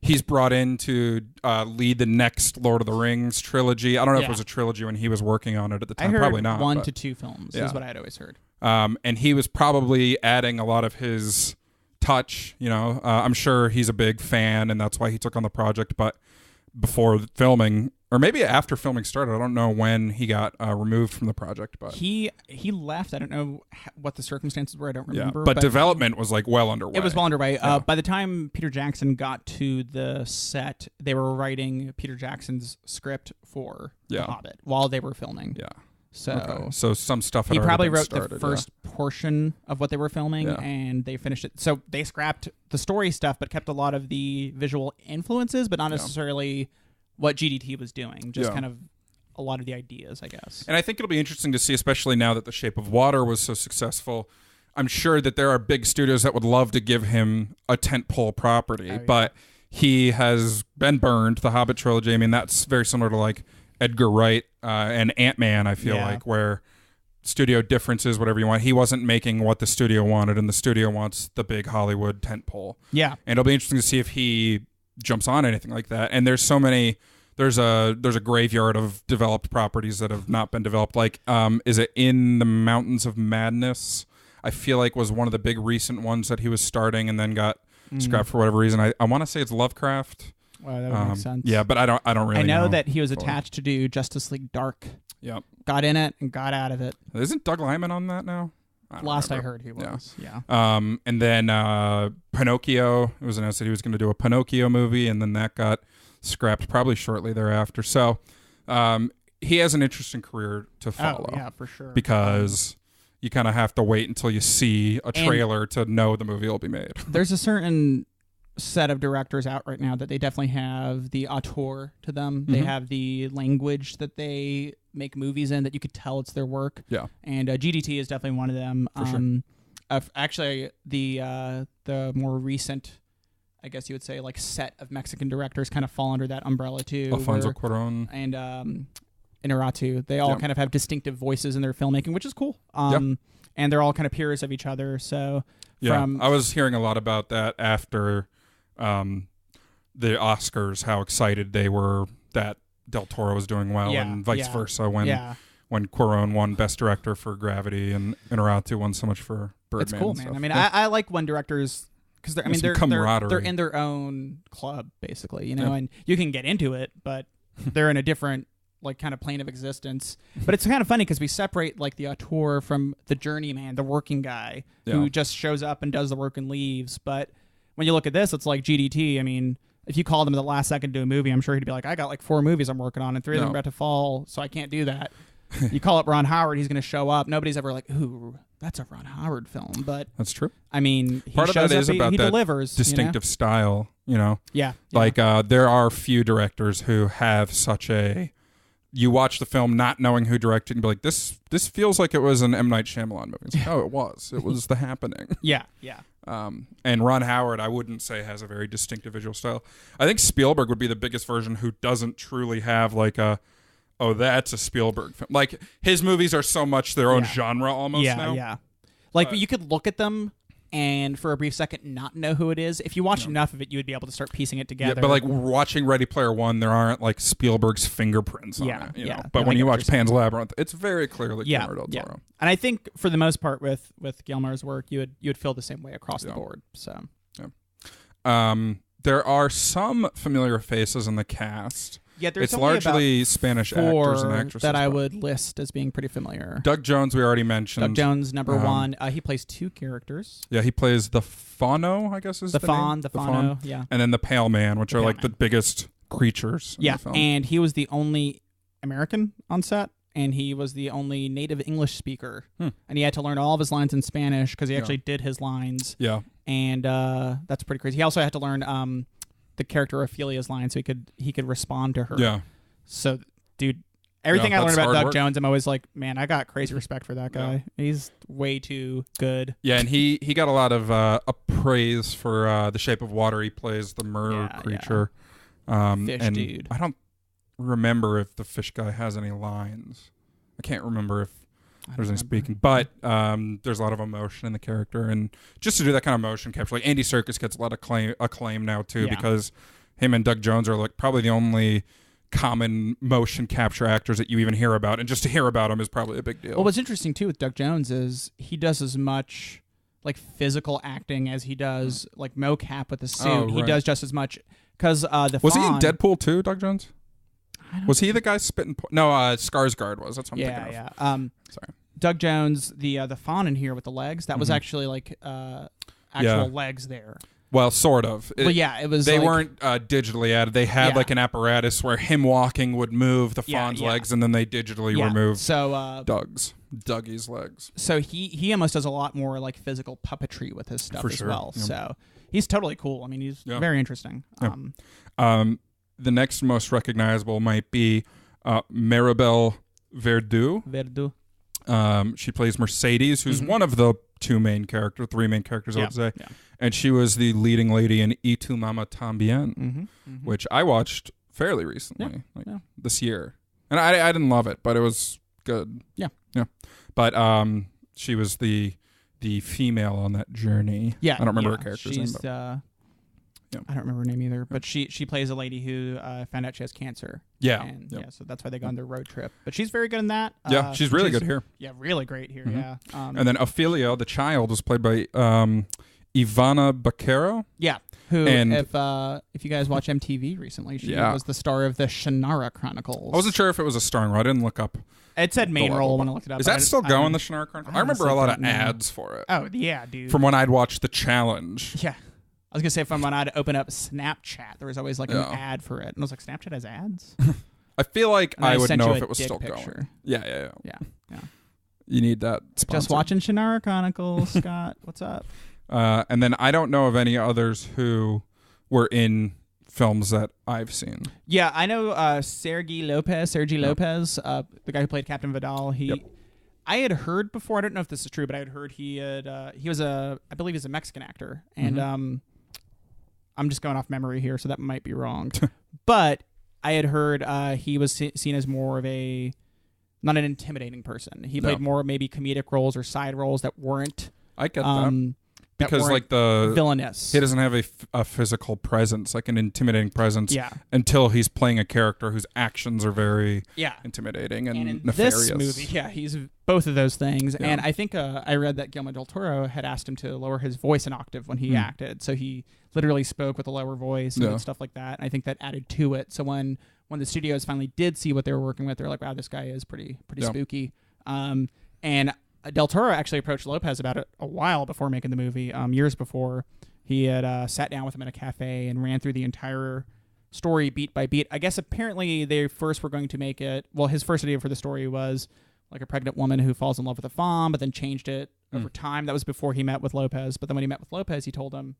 he's brought in to lead the next Lord of the Rings trilogy. I don't know if it was a trilogy when he was working on it at the time. I heard probably not. 1 to 2 films is what I had always heard. And he was probably adding a lot of his touch. You know, I'm sure he's a big fan, and that's why he took on the project. But before filming or maybe after filming started. I don't know when he got removed from the project, but he left. I don't know what the circumstances were. I don't remember. But development was like well underway. It was well underway. By the time Peter Jackson got to the set, they were writing Peter Jackson's script for The Hobbit while they were filming. Yeah. So some stuff had he probably wrote started, the first portion of what they were filming, and they finished it. So they scrapped the story stuff, but kept a lot of the visual influences, but not necessarily what GDT was doing. Just kind of a lot of the ideas, I guess. And I think it'll be interesting to see, especially now that The Shape of Water was so successful. I'm sure that there are big studios that would love to give him a tentpole property, but he has been burned. The Hobbit trilogy. I mean, that's very similar to like Edgar Wright and Ant-Man, I feel like, where studio differences, whatever you want. He wasn't making what the studio wanted, and the studio wants the big Hollywood tentpole. Yeah. And it'll be interesting to see if he jumps on anything like that. And there's so many... There's a graveyard of developed properties that have not been developed. Like, is it In the Mountains of Madness? I feel like was one of the big recent ones that he was starting and then got scrapped for whatever reason. I want to say it's Lovecraft. Wow, that would make sense. Yeah, but I don't really know. I know that he was attached to do Justice League Dark. Yep. Got in it and got out of it. Isn't Doug Liman on that now? Last I heard he was. Yeah. And then Pinocchio. It was announced that he was going to do a Pinocchio movie, and then that got scrapped probably shortly thereafter. So he has an interesting career to follow. Oh, yeah, for sure. Because you kind of have to wait until you see a trailer to know the movie will be made. There's a certain set of directors out right now that they definitely have the auteur to them. They have the language that they make movies in that you could tell it's their work. Yeah. And GDT is definitely one of them. For sure. Actually, the more recent, I guess you would say, like set of Mexican directors kind of fall under that umbrella too. Alfonso Cuarón and Inarritu. They all kind of have distinctive voices in their filmmaking, which is cool. And they're all kind of peers of each other. So I was hearing a lot about that after the Oscars, how excited they were that Del Toro was doing well, and vice versa when Cuarón won Best Director for Gravity and Inarritu won so much for Birdman. It's cool, man. I mean, I like when directors, because they're in their own club, basically, you know, and you can get into it, but they're in a different like kind of plane of existence. But it's kind of funny because we separate like the auteur from the journeyman, the working guy who just shows up and does the work and leaves. But when you look at this, it's like GDT. I mean, if you called him at the last second to do a movie, I'm sure he'd be like, I got like 4 movies I'm working on and 3 of them are about to fall, so I can't do that. You call up Ron Howard, he's going to show up. Nobody's ever like, ooh, that's a Ron Howard film. But that's true. I mean, part of that is about he that delivers, distinctive style, you know? Yeah. Like there are few directors who have such a... You watch the film not knowing who directed and be like, this feels like it was an M. Night Shyamalan movie. It's like, oh, it was. It was The Happening. Yeah. And Ron Howard, I wouldn't say has a very distinctive visual style. I think Spielberg would be the biggest version who doesn't truly have like that's a Spielberg film. Like his movies are so much their own genre almost now. Yeah. Like you could look at them and for a brief second not know who it is. If you watch enough of it, you would be able to start piecing it together. Yeah, but like watching Ready Player One, there aren't like Spielberg's fingerprints on it. You know? But when you watch Pan's Labyrinth, it's very clearly Guillermo del Toro. And I think for the most part with Guillermo's work, you would feel the same way across the board. So there are some familiar faces in the cast. Yeah, it's largely Spanish actors and actresses that I would list as being pretty familiar. Doug Jones, we already mentioned. Doug Jones, number one. He plays 2 characters. Yeah, he plays the Fauno, I guess is the Faun, name. the Fauno, yeah. And then the Pale Man, which are like the biggest creatures in the film. And he was the only American on set, and he was the only native English speaker. And he had to learn all of his lines in Spanish because he actually did his lines. Yeah. And that's pretty crazy. He also had to learn... the character Ophelia's line so he could respond to her. Yeah. So, dude, everything I learned about Doug Jones, I'm always like, man, I got crazy respect for that guy. Yeah. He's way too good. Yeah, and he got a lot of praise for The Shape of Water. He plays the mer creature. Fish and dude. I don't remember if the fish guy has any lines. I can't remember if there's any speaking, but there's a lot of emotion in the character, and just to do that kind of motion capture, like Andy Serkis gets a lot of acclaim now too, because him and Doug Jones are like probably the only common motion capture actors that you even hear about, and just to hear about him is probably a big deal. Well, what's interesting too with Doug Jones is he does as much like physical acting as he does like mocap with the suit. He does just as much because was he in Deadpool too, Doug Jones? Was he the guy spitting? No, Skarsgård was. That's what I'm thinking of. Yeah. Sorry. Doug Jones, the fawn in here with the legs, that was actually like actual legs there. Well, sort of. But yeah, it was. They weren't digitally added. They had like an apparatus where him walking would move the fawn's legs, and then they digitally removed Dougie's legs. So he almost does a lot more like physical puppetry with his stuff as well. Yeah. So he's totally cool. I mean, he's very interesting. Yeah. The next most recognizable might be Maribel Verdú. She plays Mercedes, who's one of the three main characters, I would say. Yeah. And she was the leading lady in Y Tu Mama Tambien, which I watched fairly recently, this year. And I didn't love it, but it was good. Yeah. Yeah. But she was the female on that journey. Yeah. I don't remember her character's name. I don't remember her name either, but she plays a lady who found out she has cancer. Yeah. And so that's why they go on their road trip. But she's very good in that. She's really good here. Yeah, really great here, yeah. And then Ophelia, the child, was played by Ivana Baquero. Yeah. Who, if you guys watch MTV recently, she was the star of the Shannara Chronicles. I wasn't sure if it was a starring role. I didn't look up. It said main role when I looked it up. Is that still going, the Shannara Chronicles? I remember a lot of ads for it. Oh, yeah, dude. From when I'd watched The Challenge. Yeah. I was going to say from when I'd open up Snapchat, there was always like an ad for it. And I was like, Snapchat has ads? I feel like I would know if it was still going. Yeah. You need that sponsor. Just watching Shannara Chronicles, Scott. What's up? And then I don't know of any others who were in films that I've seen. Yeah, I know Sergi Lopez, the guy who played Captain Vidal. I had heard before, I don't know if this is true, but I had heard he was I believe he's a Mexican actor. And I'm just going off memory here, so that might be wrong. But I had heard he was seen as more of not an intimidating person. He played more maybe comedic roles or side roles that weren't. I get that. Because like the villainous, he doesn't have a physical presence, like an intimidating presence, until he's playing a character whose actions are very intimidating and in nefarious. This movie, he's both of those things. And I think I read that Guillermo del Toro had asked him to lower his voice an octave when he acted, so he literally spoke with a lower voice and stuff like that. And I think that added to it. So when the studios finally did see what they were working with, they're like, "Wow, this guy is pretty spooky." And Del Toro actually approached Lopez about it a while before making the movie, years before. He had sat down with him in a cafe and ran through the entire story beat by beat. I guess apparently they first were going to make it, well, his first idea for the story was like a pregnant woman who falls in love with a fawn, but then changed it over time. That was before he met with Lopez. But then when he met with Lopez, he told him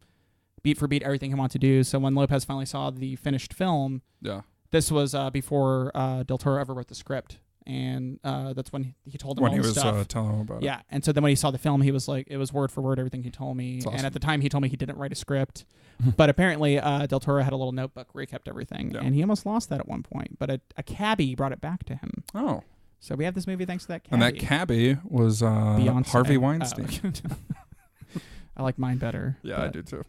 beat for beat everything he wanted to do. So when Lopez finally saw the finished film, this was before Del Toro ever wrote the script. And that's when he told him all the stuff. When he was telling him about it. Yeah, and so then when he saw the film, he was like, it was word for word everything he told me. Awesome. And at the time, he told me he didn't write a script. But apparently, Del Toro had a little notebook where he kept everything. And he almost lost that at one point. But a cabbie brought it back to him. Oh. So we have this movie thanks to that cabbie. And that cabbie was Harvey Weinstein. Oh. I like mine better. Yeah, I do too.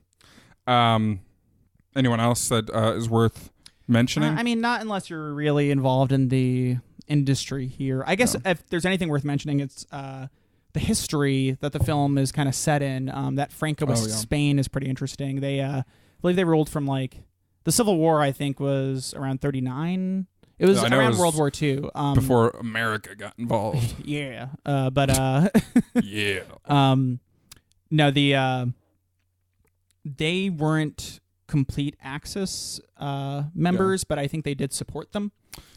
Anyone else that is worth mentioning? I mean, not unless you're really involved in the industry here. I guess if there's anything worth mentioning, it's the history that the film is kind of set in. That Francoist Spain is pretty interesting. They I believe they ruled from like the Civil War, I think, was around 39. It was around World War II. Before America got involved. No, they weren't complete Axis members, but I think they did support them.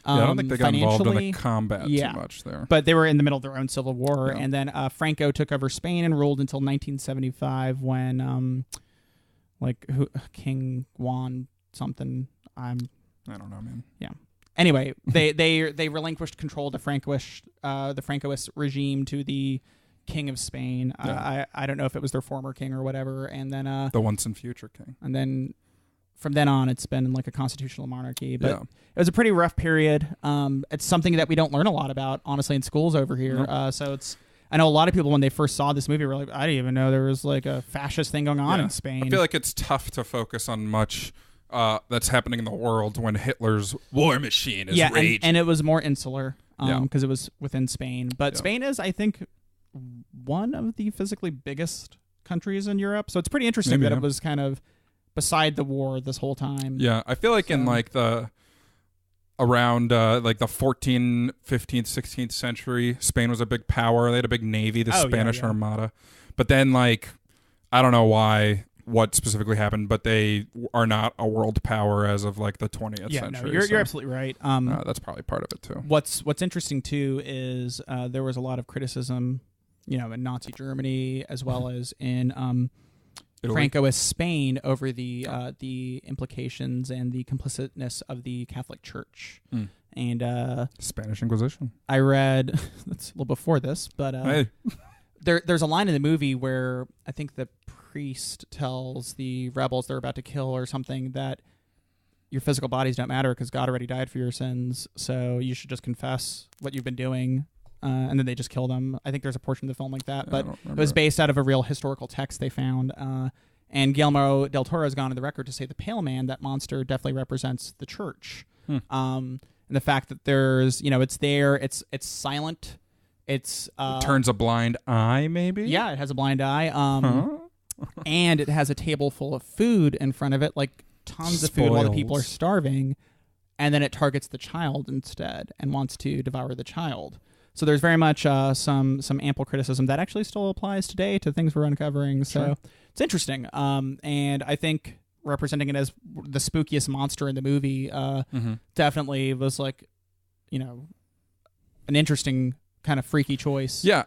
I don't think they got involved in the combat too much there. But they were in the middle of their own civil war. And then Franco took over Spain and ruled until 1975 when King Juan something. I don't know, man. Yeah. Anyway, they relinquished control of the Francoist regime to the King of Spain. I don't know if it was their former king or whatever. And then the once and future king. And then from then on, it's been like a constitutional monarchy. But it was a pretty rough period. It's something that we don't learn a lot about, honestly, in schools over here. So I know a lot of people, when they first saw this movie, were like, I didn't even know there was like a fascist thing going on in Spain. I feel like it's tough to focus on much that's happening in the world when Hitler's war machine is raging. And it was more insular because it was within Spain. But Spain is, I think, one of the physically biggest countries in Europe. So it's pretty interesting that it was kind of beside the war this whole time. Yeah, I feel like in like around like the 14th, 15th, 16th century, Spain was a big power. They had a big navy, the Spanish Armada. But then, like, I don't know what specifically happened, but they are not a world power as of like the 20th century. No, you're absolutely right. That's probably part of it too. What's interesting too is there was a lot of criticism, in Nazi Germany as well as in Francoist Spain over the implications and the complicitness of the Catholic Church. And Spanish Inquisition. I read that's a little before this, but there's a line in the movie where I think the priest tells the rebels they're about to kill or something that your physical bodies don't matter because God already died for your sins, so you should just confess what you've been doing. And then they just kill them. I think there's a portion of the film like that, but it was based out of a real historical text they found. And Guillermo del Toro has gone on the record to say the Pale Man, that monster, definitely represents the church. And the fact that there's, it's there, it's silent, it turns a blind eye, maybe. Yeah, it has a blind eye. And it has a table full of food in front of it, like tons of food while the people are starving. And then it targets the child instead and wants to devour the child. So there's very much some ample criticism that actually still applies today to things we're uncovering. So it's interesting. And I think representing it as the spookiest monster in the movie definitely was like, an interesting kind of freaky choice. Yeah,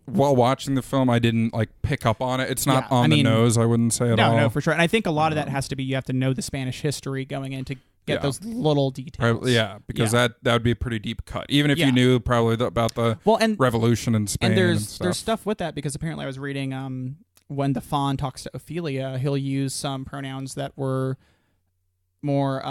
while watching the film, I didn't like pick up on it. It's not on the nose, I wouldn't say at all. No, for sure. And I think a lot of that has to be you have to know the Spanish history going in to get those little details. Because that would be a pretty deep cut. Even if you knew probably about the revolution in Spain. And there's stuff with that because apparently I was reading when the faun talks to Ophelia, he'll use some pronouns that were more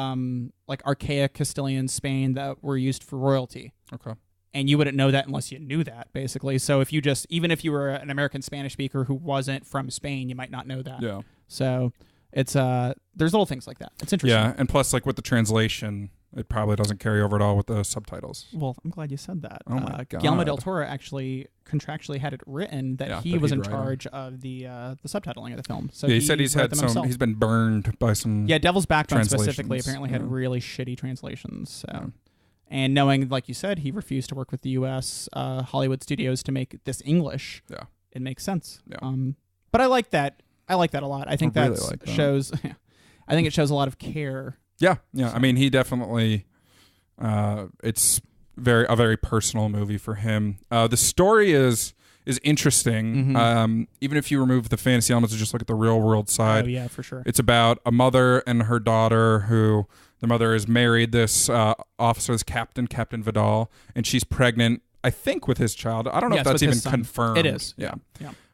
like archaic Castilian Spain that were used for royalty. Okay. And you wouldn't know that unless you knew that, basically. So if you even if you were an American Spanish speaker who wasn't from Spain, you might not know that. Yeah. So it's there's little things like that. It's interesting. Yeah, and plus, like with the translation, it probably doesn't carry over at all with the subtitles. Well, I'm glad you said that. Oh my God. Guillermo del Toro actually contractually had it written that he was in charge of the subtitling of the film. So he said he's been burned by some. Yeah, Devil's Backbone specifically apparently had really shitty translations. So. Yeah. And knowing, like you said, he refused to work with the U.S. Hollywood studios to make this English. Yeah, it makes sense. Yeah. But I like that. I like that a lot. I think shows. I think it shows a lot of care. Yeah, yeah. So. I mean, he definitely. It's a very personal movie for him. The story is interesting. Even if you remove the fantasy elements and just look at the real world side. Oh yeah, for sure. It's about a mother and her daughter who. The mother is married this officer, this Captain Vidal, and she's pregnant, I think, with his child. I don't know if that's even confirmed. It is. Yeah.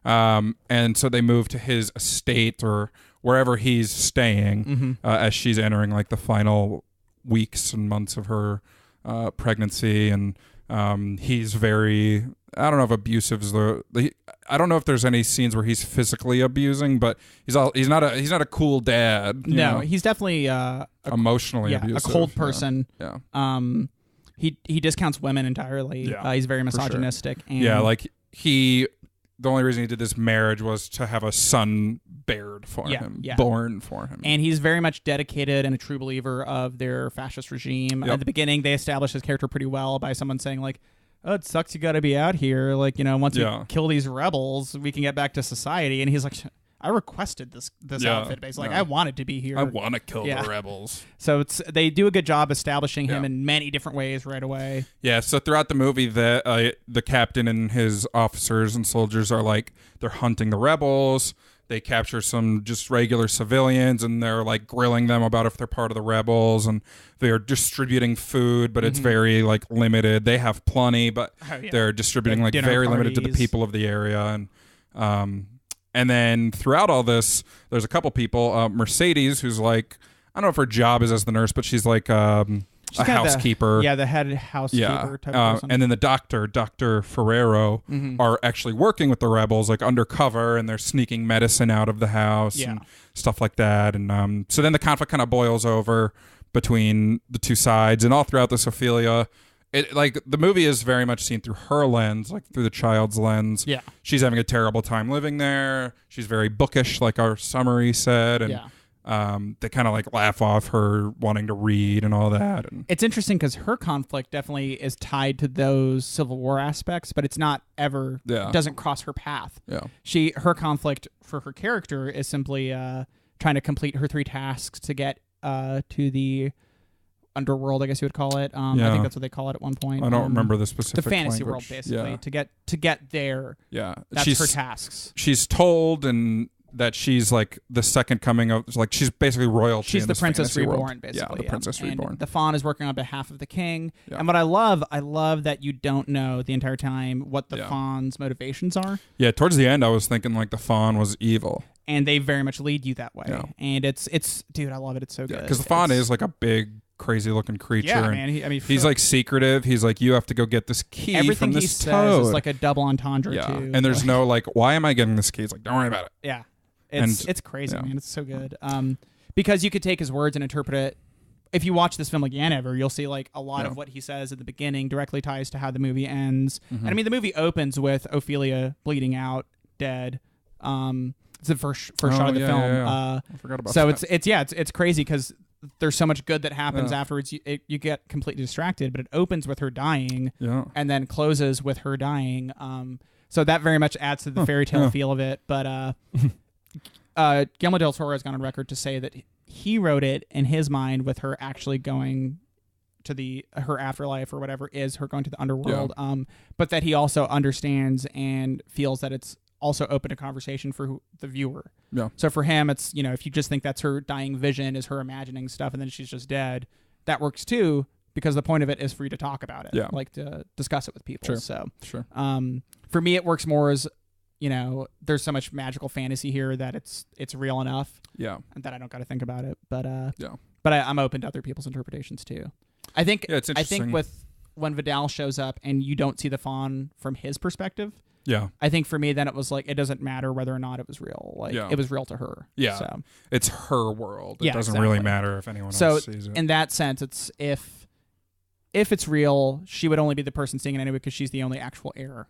And so they move to his estate or wherever he's staying as she's entering like the final weeks and months of her pregnancy. And he's very... I don't know if abusive is I don't know if there's any scenes where he's physically abusing, but he's not a cool dad. No, he's definitely emotionally abusive. A cold person. Yeah. He discounts women entirely. Yeah. He's very misogynistic. Sure. And like the only reason he did this marriage was to have a son born for him. And he's very much dedicated and a true believer of their fascist regime. At the beginning, they established his character pretty well by someone saying like, oh, it sucks you got to be out here. Like, once we kill these rebels, we can get back to society. And he's like, I requested this outfit, basically. Like, I wanted to be here. I want to kill the rebels. So they do a good job establishing him in many different ways right away. Yeah, so throughout the movie, the captain and his officers and soldiers are like, they're hunting the rebels. They capture some just regular civilians, and they're like grilling them about if they're part of the rebels, and they're distributing food, but it's very like limited. They have plenty, but they're distributing like very limited to the people of the area. And then throughout all this, there's a couple people. Mercedes, who's like, I don't know if her job is as the nurse, but she's like a housekeeper. The head housekeeper type of person. And then the Dr. Ferrero, are actually working with the rebels, like undercover, and they're sneaking medicine out of the house and stuff like that. And so then the conflict kind of boils over between the two sides, and all throughout this, Ophelia, the movie is very much seen through her lens, like through the child's lens. Yeah, she's having a terrible time living there. She's very bookish, like our summary said, and They kind of like laugh off her wanting to read and all that. And it's interesting because her conflict definitely is tied to those Civil War aspects, but it's not ever doesn't cross her path. Yeah, her conflict for her character is simply trying to complete her 3 tasks to get to the underworld, I guess you would call it. I think that's what they call it at one point. I don't remember the specific. The fantasy language. world, basically. To get there. Yeah, that's her tasks. She's told that she's like the second coming of, like, she's basically royalty. She's the Princess Reborn, world. basically. Yeah, the Princess Reborn. And the Fawn is working on behalf of the king. Yeah. And what I love that you don't know the entire time what the Fawn's motivations are. Yeah, towards the end, I was thinking like the Fawn was evil. And they very much lead you that way. Yeah. And it's dude, I love it. It's so good. Because the Fawn is like a big, crazy looking creature. Yeah, man. He's like secretive. He's like, you have to go get this key everything from this he says toad. is like a double entendre too. And there's no like, why am I getting this key? It's like, don't worry about it. Yeah. It's crazy, man. It's so good. Because you could take his words and interpret it. If you watch this film again ever, you'll see like a lot of what he says at the beginning directly ties to how the movie ends. Mm-hmm. And I mean, the movie opens with Ophelia bleeding out, dead. It's the first shot of the film. I forgot about that. It's crazy because there's so much good that happens afterwards. You get completely distracted, but it opens with her dying, and then closes with her dying. So that very much adds to the fairy tale feel of it. But Guillermo del Toro has gone on record to say that he wrote it in his mind with her actually going to her afterlife or whatever is her going to the underworld. But that he also understands and feels that it's also open to conversation for the viewer. Yeah. So for him, it's, if you just think that's her dying vision, is her imagining stuff, and then she's just dead, that works too, because the point of it is for you to talk about it, like to discuss it with people. Sure. So, for me, it works more as, there's so much magical fantasy here that it's real enough. Yeah. And that I don't got to think about it. But but I'm open to other people's interpretations too. I think with when Vidal shows up and you don't see the Fawn from his perspective. Yeah. I think for me, then it was like, it doesn't matter whether or not it was real. Like, it was real to her. Yeah. So. It's her world. It doesn't really matter if anyone else sees it. In that sense, it's if it's real, she would only be the person seeing it anyway because she's the only actual heir.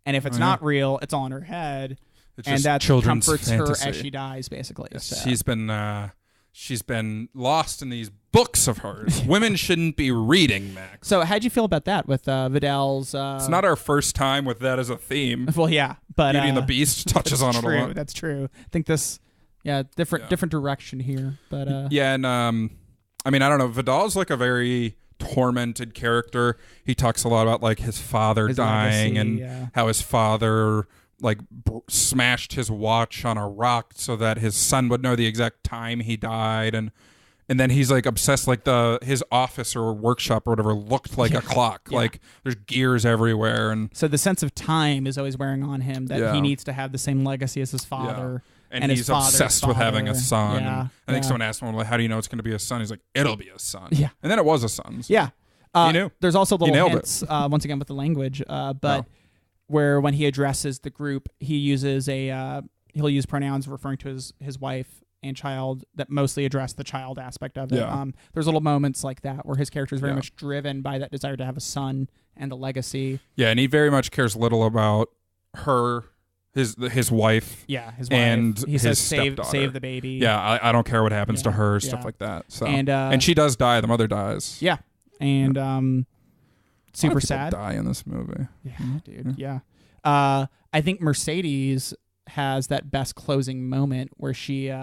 And if it's not real, it's all in her head. And that comforts fantasy. her as she dies, basically. Yes, so. She's been lost in these books of hers. Women shouldn't be reading, Max. So how'd you feel about that with Vidal's... It's not our first time with that as a theme. Well, yeah, but... Beauty and the Beast touches on it a lot. That's true. I think this... different direction here, but... and I mean, I don't know. Vidal's like a very tormented character. He talks a lot about like his father dying legacy, and how his father... like smashed his watch on a rock so that his son would know the exact time he died, and then he's like obsessed, like his office or workshop or whatever looked like a clock. Like there's gears everywhere, and so the sense of time is always wearing on him that he needs to have the same legacy as his father. And he's obsessed with having a son. I think someone asked him, like, how do you know it's going to be a son? He's like, it'll be a son. Yeah. And then it was a son. So. Yeah. He knew. There's also little hints, once again, with the language, where when he addresses the group, he uses he'll use pronouns referring to his wife and child that mostly address the child aspect of it. Yeah. There's little moments like that where his character is very much driven by that desire to have a son and the legacy. Yeah, and he very much cares little about her, his wife. Yeah, his wife. And he his says stepdaughter. Save the baby. Yeah, I don't care what happens to her, stuff like that. So and she does die. The mother dies. Yeah, and super sad. Die in this movie. Yeah, dude. Yeah. I think Mercedes has that best closing moment where she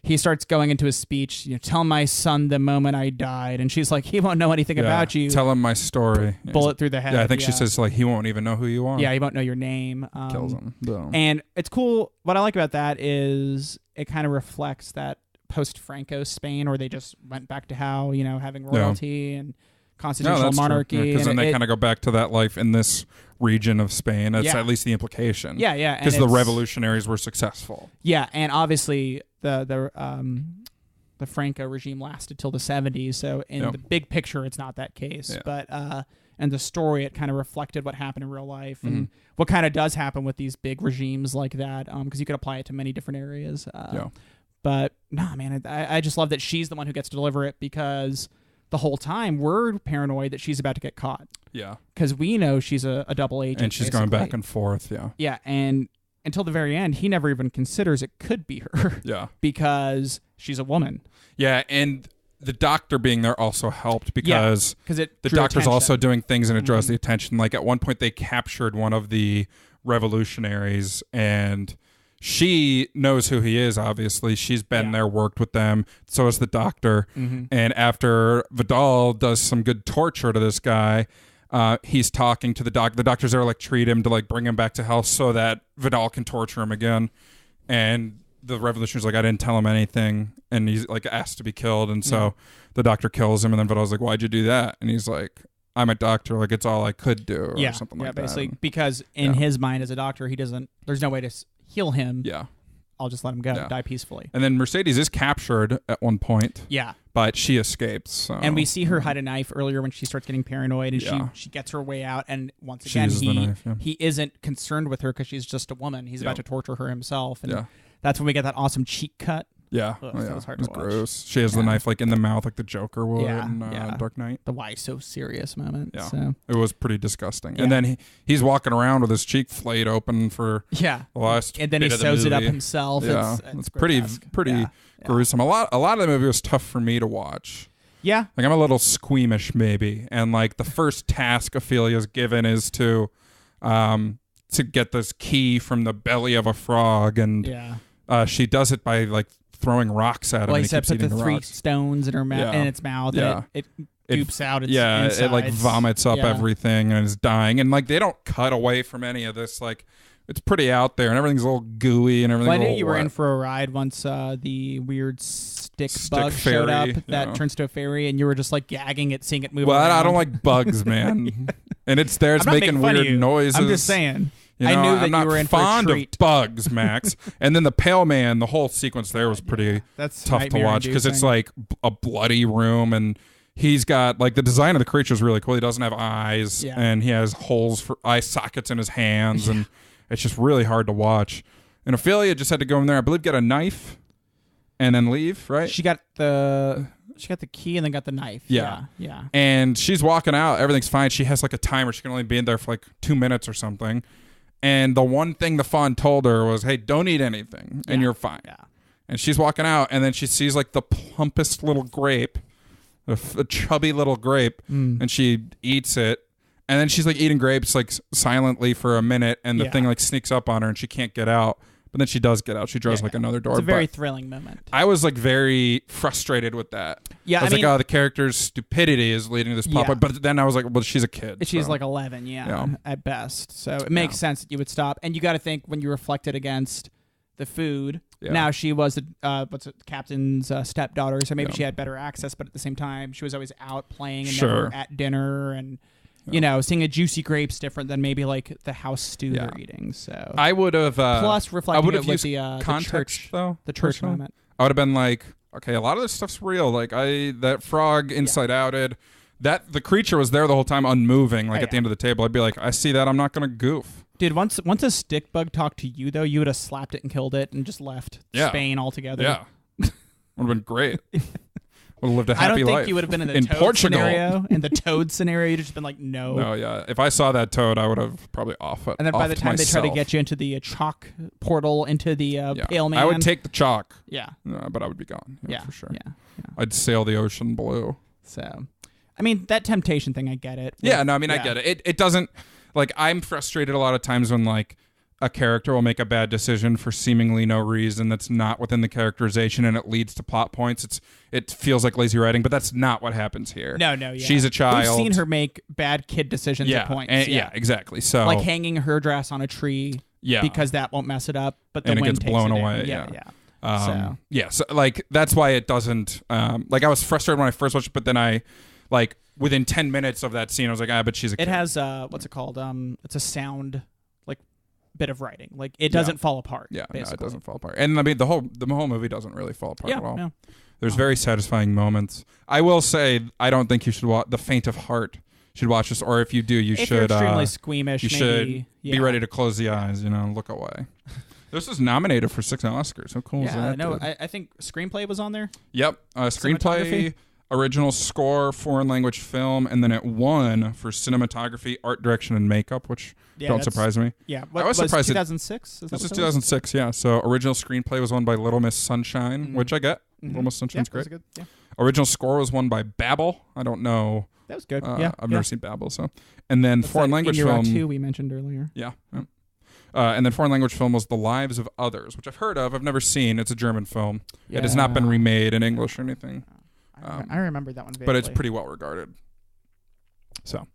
he starts going into his speech, tell my son the moment I died, and she's like, he won't know anything about you. Tell him my story. Bullet through the head. Yeah, I think she says like he won't even know who you are. Yeah, he won't know your name. Kills him. And it's cool. What I like about that is it kind of reflects that post-Franco Spain, where they just went back to how having royalty and constitutional monarchy. Because then they kind of go back to that life in this region of Spain. That's at least the implication. Yeah. Because the revolutionaries were successful. Yeah, and obviously the Franco regime lasted till the 70s. So in the big picture, it's not that case. Yeah. But in the story, it kind of reflected what happened in real life and what kind of does happen with these big regimes like that. Because you could apply it to many different areas. But no, man, I just love that she's the one who gets to deliver it, because the whole time we're paranoid that she's about to get caught. Yeah. Because we know she's a double agent. And she's going back and forth, Yeah, and until the very end, he never even considers it could be her. Yeah. Because she's a woman. Yeah, and the doctor being there also helped because the doctor's attention. also doing things and it draws the attention. Like at one point they captured one of the revolutionaries and she knows who he is, obviously. She's been there, worked with them. So is the doctor. Mm-hmm. And after Vidal does some good torture to this guy, he's talking to the doctor. The doctor's there, like, treat him to, like, bring him back to health so that Vidal can torture him again. And the revolutionary's like, I didn't tell him anything. And he's, like, asked to be killed. And so the doctor kills him. And then Vidal's like, why'd you do that? And he's like, I'm a doctor. Like, it's all I could do. Or something like that. Yeah, basically. Because in his mind as a doctor, there's no way to heal him. Yeah. I'll just let him go, die peacefully. And then Mercedes is captured at one point. Yeah. But she escapes. So. And we see her hide a knife earlier when she starts getting paranoid, and she gets her way out. And once again, he isn't concerned with her because she's just a woman. He's about to torture her himself. And that's when we get that awesome cheek cut. Yeah. Ugh, that was hard to watch. Gross. She has the knife like in the mouth like the Joker would in Dark Knight. The why so serious moment. Yeah. So. It was pretty disgusting. Yeah. And then he's walking around with his cheek flayed open for the last and then he sews it up himself. Yeah. It's pretty gruesome. A lot of the movie was tough for me to watch. Yeah. Like I'm a little squeamish maybe. And like the first task Ophelia's given is to get this key from the belly of a frog and she does it by like throwing rocks at him. Well, he said keeps put eating the 3 stones in its mouth, and it dupes out its insides. It like vomits up everything and is dying. And like they don't cut away from any of this. Like it's pretty out there, and everything's a little gooey and everything. Well, I knew you were in for a ride once the weird stick bug showed up that turns to a fairy, and you were just like gagging at seeing it move. Well, around. I don't like bugs, man. And it's there. It's making weird noises. I'm just saying. You know, I knew that you were in for a treat. I'm not fond of bugs, Max. And then the Pale Man, the whole sequence there was pretty tough to watch because it's like a bloody room and he's got like the design of the creature is really cool. He doesn't have eyes and he has holes for eye sockets in his hands and it's just really hard to watch. And Ophelia just had to go in there, I believe, get a knife and then leave, right? She got the key and then got the knife. Yeah. And she's walking out. Everything's fine. She has like a timer. She can only be in there for like 2 minutes or something. And the one thing the fawn told her was, hey, don't eat anything, and you're fine. Yeah. And she's walking out, and then she sees, like, the plumpest little grape, a chubby little grape, and she eats it. And then she's, like, eating grapes, like, silently for a minute, and the thing, like, sneaks up on her, and she can't get out. But then she does get out. She draws, like, another door. It's a very thrilling moment. I was, like, very frustrated with that. Yeah, I was like, oh, the character's stupidity is leading to this pop-up. But then I was like, well, she's a kid. She's like 11, at best. So it makes sense that you would stop. And you got to think when you reflect it against the food. Yeah. Now she was the captain's stepdaughter, so maybe she had better access. But at the same time, she was always out playing and never at dinner and... You know, seeing a juicy grape's different than maybe like the house stew they're eating. So I would have plus reflecting it with the context, the church moment. I would have been like, okay, a lot of this stuff's real. Like that frog inside outed, that the creature was there the whole time, unmoving. Like at the end of the table, I'd be like, I see that. I'm not gonna goof. Dude, once a stick bug talked to you though, you would have slapped it and killed it and just left Spain altogether. Yeah, would have been great. Would have lived a happy life. I don't think you would have been in the toad Portugal. Scenario. In the toad scenario, you'd have just been like, no. No, yeah. If I saw that toad, I would have probably off it. And then by the time they try to get you into the chalk portal, into the Pale Man. I would take the chalk. Yeah. But I would be gone. Yeah, for sure. Yeah. I'd sail the ocean blue. So, I mean, that temptation thing, I get it. Yeah, no, I mean, I get it. It doesn't, like, I'm frustrated a lot of times when, like, a character will make a bad decision for seemingly no reason that's not within the characterization and it leads to plot points. It feels like lazy writing, but that's not what happens here. No. She's a child. We've seen her make bad kid decisions at points. Exactly. So like hanging her dress on a tree because that won't mess it up, but the and wind it gets blown away. So like that's why it doesn't like I was frustrated when I first watched it, but then I like within 10 minutes of that scene I was like, but she's a kid. It has what's it called? It's a sound bit of writing. Like it doesn't fall apart. Yeah, basically. No, it doesn't fall apart. And I mean the whole movie doesn't really fall apart at all. No. There's very satisfying moments. I will say I don't think you should watch The Faint of Heart. You should watch this, or if you do, you if should. You're extremely squeamish. You should be ready to close the eyes. Look away. This was nominated for 6 Oscars. How cool is that? No, I think screenplay was on there. Yep, screenplay. original score, foreign language film, and then it won for cinematography, art direction, and makeup, which don't surprise me. Yeah, I was surprised. 2006. This is 2006. Yeah. So original screenplay was won by Little Miss Sunshine, which I get. Little Miss Sunshine's great. Good. Yeah. Original score was won by Babel. I don't know. That was good. I've never seen Babel, so. And then foreign language film. Too, we mentioned earlier. Yeah. And then foreign language film was The Lives of Others, which I've heard of. I've never seen. It's a German film. Yeah. It has not been remade in English or anything. I remember that one vaguely. But it's pretty well regarded. So,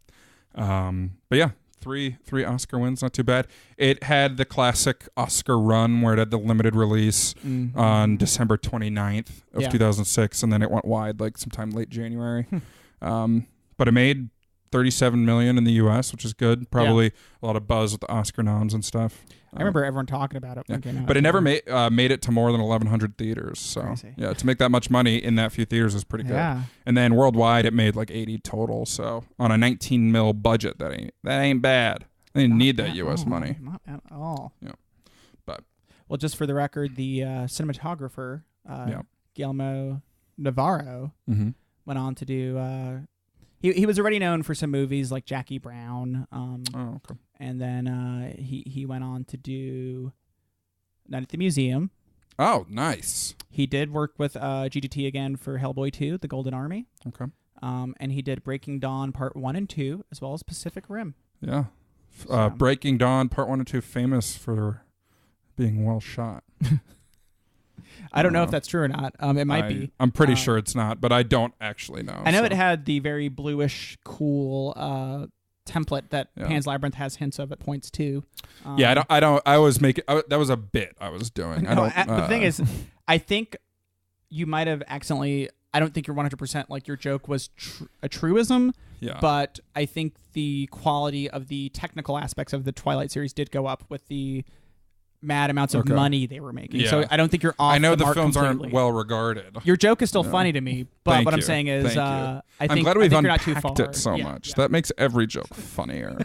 but yeah, three Oscar wins, not too bad. It had the classic Oscar run where it had the limited release on December 29th of 2006, and then it went wide like sometime late January. But it made $37 million in the U.S., which is good. Probably a lot of buzz with the Oscar noms and stuff. I remember everyone talking about it when it came out. But it never made it to more than 1,100 theaters. So crazy. Yeah, to make that much money in that few theaters is pretty good. Yeah. And then worldwide, it made like 80 total. So on a 19 mil budget, that ain't bad. They didn't need that U.S. money. Not at all. Yeah. But just for the record, the cinematographer Guillermo Navarro went on to do. He was already known for some movies like Jackie Brown. Okay. And then he went on to do Night at the Museum. Oh, nice. He did work with GDT again for Hellboy 2, The Golden Army. Okay. And he did Breaking Dawn Part 1 and 2, as well as Pacific Rim. Yeah. Breaking Dawn Part 1 and 2, famous for being well shot. I don't know if that's true or not. It might be. I'm pretty sure it's not, but I don't actually know. I know it had the very bluish, cool template that Pan's Labyrinth has hints of at points too. I was making that was a bit I was doing. The thing is, I think you might have accidentally. I don't think you're 100% like your joke was a truism. Yeah. But I think the quality of the technical aspects of the Twilight series did go up with the mad amounts of money they were making. Yeah. So I don't think you're off. I know the completely. films aren't well regarded. Your joke is still funny to me, but what I'm saying is, I'm I'm glad we've unpacked it so much. That makes every joke funnier.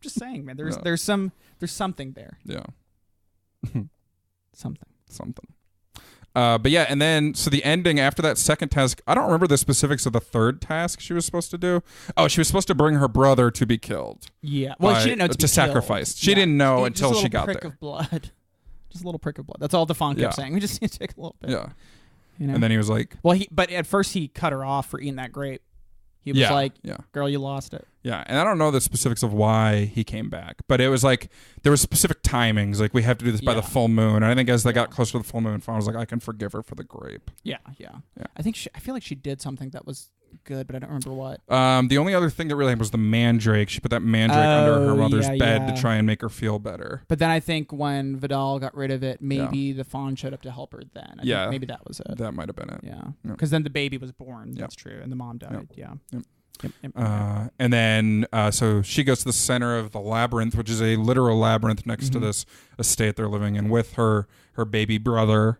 Just saying, man. There's something there. Yeah. Something. But yeah, and then so the ending after that second task, I don't remember the specifics of the third task she was supposed to do. Oh, she was supposed to bring her brother to be killed. Yeah. Well, she didn't know to sacrifice. She didn't know until she got there. Just a little prick of blood. Just a little prick of blood. That's all Defon kept saying. We just need to take a little bit. Yeah. You know? And then he was like, but at first he cut her off for eating that grape. He was like, girl, you lost it. Yeah, and I don't know the specifics of why he came back, but it was like there were specific timings. Like we have to do this by the full moon. And I think as they got closer to the full moon, Fawn was like, I can forgive her for the grape. Yeah. I feel like she did something that was good, but I don't remember what. The only other thing that really happened was the mandrake. She put that mandrake under her mother's bed to try and make her feel better. But then I think when Vidal got rid of it, maybe the Fawn showed up to help her then. I think maybe that was it. That might have been it. Yeah. Because then the baby was born. That's true. And the mom died. Yep. And then so she goes to the center of the labyrinth, which is a literal labyrinth next to this estate they're living in with her baby brother.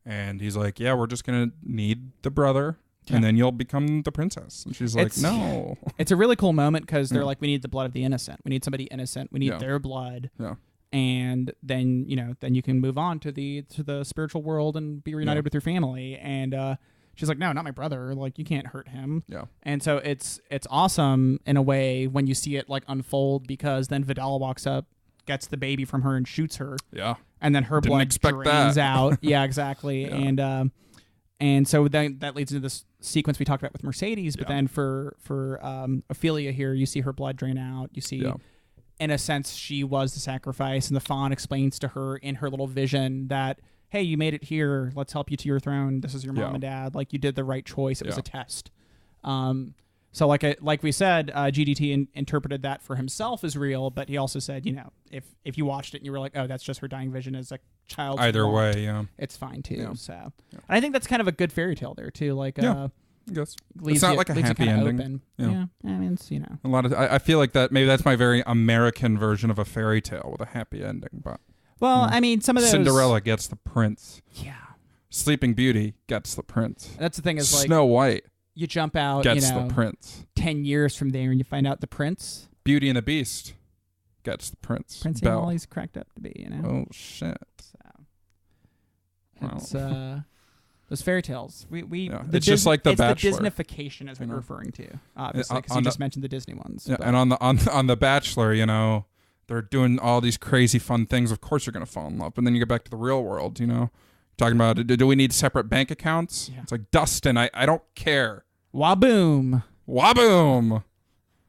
And he's like, yeah, we're just going to need the brother. And then you'll become the princess. And she's like, no. It's a really cool moment because they're like, we need the blood of the innocent. We need somebody innocent. We need their blood. Yeah. And then, then you can move on to the spiritual world and be reunited with your family. And she's like, no, not my brother. Like, you can't hurt him. Yeah. And so it's awesome in a way when you see it like unfold, because then Vidal walks up, gets the baby from her and shoots her. Yeah. And then her blood drains out. Yeah, exactly. Yeah. And so then that leads into this sequence we talked about with Mercedes, but then for Ophelia here, you see her blood drain out. You see, in a sense, she was the sacrifice, and the Fawn explains to her in her little vision that, hey, you made it here. Let's help you to your throne. This is your mom and dad. Like, you did the right choice. It was a test. So like we said, GDT interpreted that for himself as real, but he also said, if you watched it and you were like, oh, that's just her dying vision as a child. Either way, it's fine too. Yeah. So, and I think that's kind of a good fairy tale there too. Like, I guess it's not like a happy ending. Open. Yeah. I mean, it's a lot of. I feel like that maybe that's my very American version of a fairy tale with a happy ending. But I mean, some of those Cinderella gets the prince. Yeah. Sleeping Beauty gets the prince. That's the thing is like Snow White. You jump out, gets the prince. 10 years from there, and you find out the prince. Beauty and the Beast gets the prince. Prince ain't all he's cracked up to be, Oh shit! So, wow. Those fairy tales. It's just like The Bachelor. The Disneyfication is what you're referring to, obviously, because you just mentioned the Disney ones. Yeah, and on The Bachelor, they're doing all these crazy fun things. Of course, you're gonna fall in love, and then you get back to the real world. Talking about do we need separate bank accounts? Yeah. It's like Dustin, I don't care. Waboom.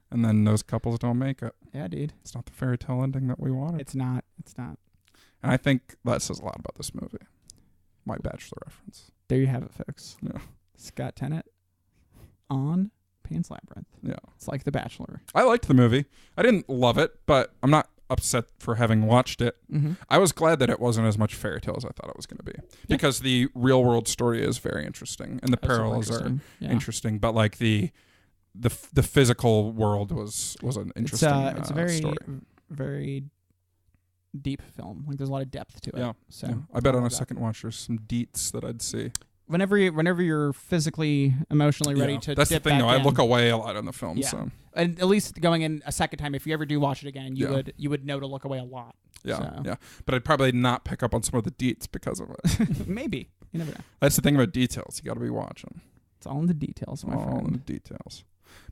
And then those couples don't make it. Yeah, dude. It's not the fairy tale ending that we wanted. It's not. And I think that says a lot about this movie. My Bachelor reference. There you have it, folks. Yeah. Scott Tennant on Pan's Labyrinth. Yeah. It's like The Bachelor. I liked the movie. I didn't love it, but I'm not upset for having watched it. Mm-hmm. I was glad that it wasn't as much fairy tale as I thought it was going to be. Because the real world story is very interesting and the parallels are interesting, but like the physical world was an interesting it's a very story. Very deep film. Like there's a lot of depth to it. Yeah. So I bet on a second watch there's some deets that I'd see. Whenever you're physically, emotionally ready to that's dip the thing though. back I look away a lot in the film. Yeah. So. And at least going in a second time, if you ever do watch it again, you would know to look away a lot. Yeah, so. Yeah. But I'd probably not pick up on some of the deets because of it. Maybe. You never know. That's the thing about details. You got to be watching. It's all in the details, my friend. All in the details.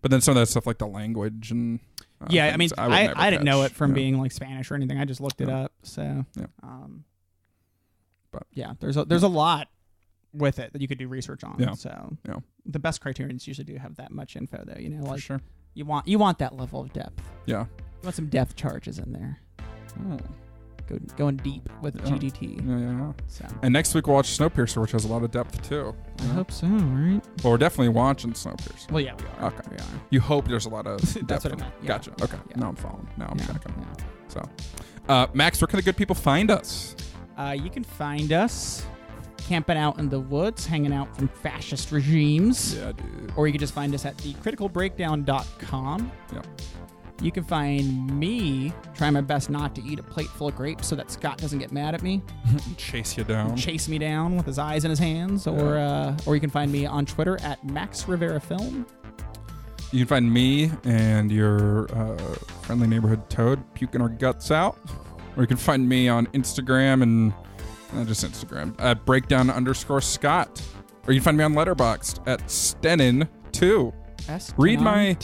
But then some of that stuff like the language and I mean, I didn't know it from being like Spanish or anything. I just looked it up. So, but yeah, there's a lot with it that you could do research on. Yeah. So, the best criterions usually do have that much info, though. Like for sure. You want that level of depth. Yeah. You want some depth charges in there. Oh. Going deep with GDT. Yeah. So. And next week we'll watch Snowpiercer, which has a lot of depth too. I hope so, right? Well, we're definitely watching Snowpiercer. Well, yeah, we are. Okay. We are. You hope there's a lot of depth. That's what I meant. Yeah. Gotcha. Okay. Yeah. Now I'm following. Now I'm checking. Yeah. So, Max, where can the good people find us? You can find us camping out in the woods, hanging out from fascist regimes. Yeah, dude. Or you can just find us at thecriticalbreakdown.com. Yeah. You can find me trying my best not to eat a plate full of grapes so that Scott doesn't get mad at me. Chase you down. Chase me down with his eyes in his hands. Or you can find me on Twitter at Max Rivera Film. You can find me and your friendly neighborhood toad puking our guts out. Or you can find me on Instagram and just Instagram at breakdown_Scott. Or you can find me on Letterboxd at Stenin2. Read my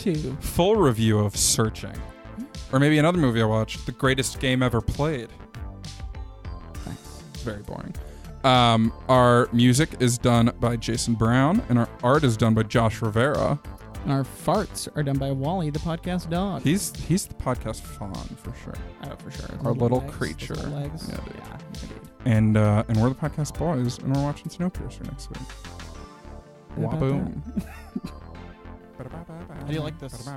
full review of Searching. Or maybe another movie I watched, The Greatest Game Ever Played. Thanks. It's very boring. Our music is done by Jason Brown, and our art is done by Josh Rivera. And our farts are done by Wally, the podcast dog. He's the podcast fawn, for sure. Oh, for sure. Our little creature. Legs. Yeah, dude. Yeah, and we're the podcast boys, and we're watching Snowpiercer next week. Waboom. How do you like this?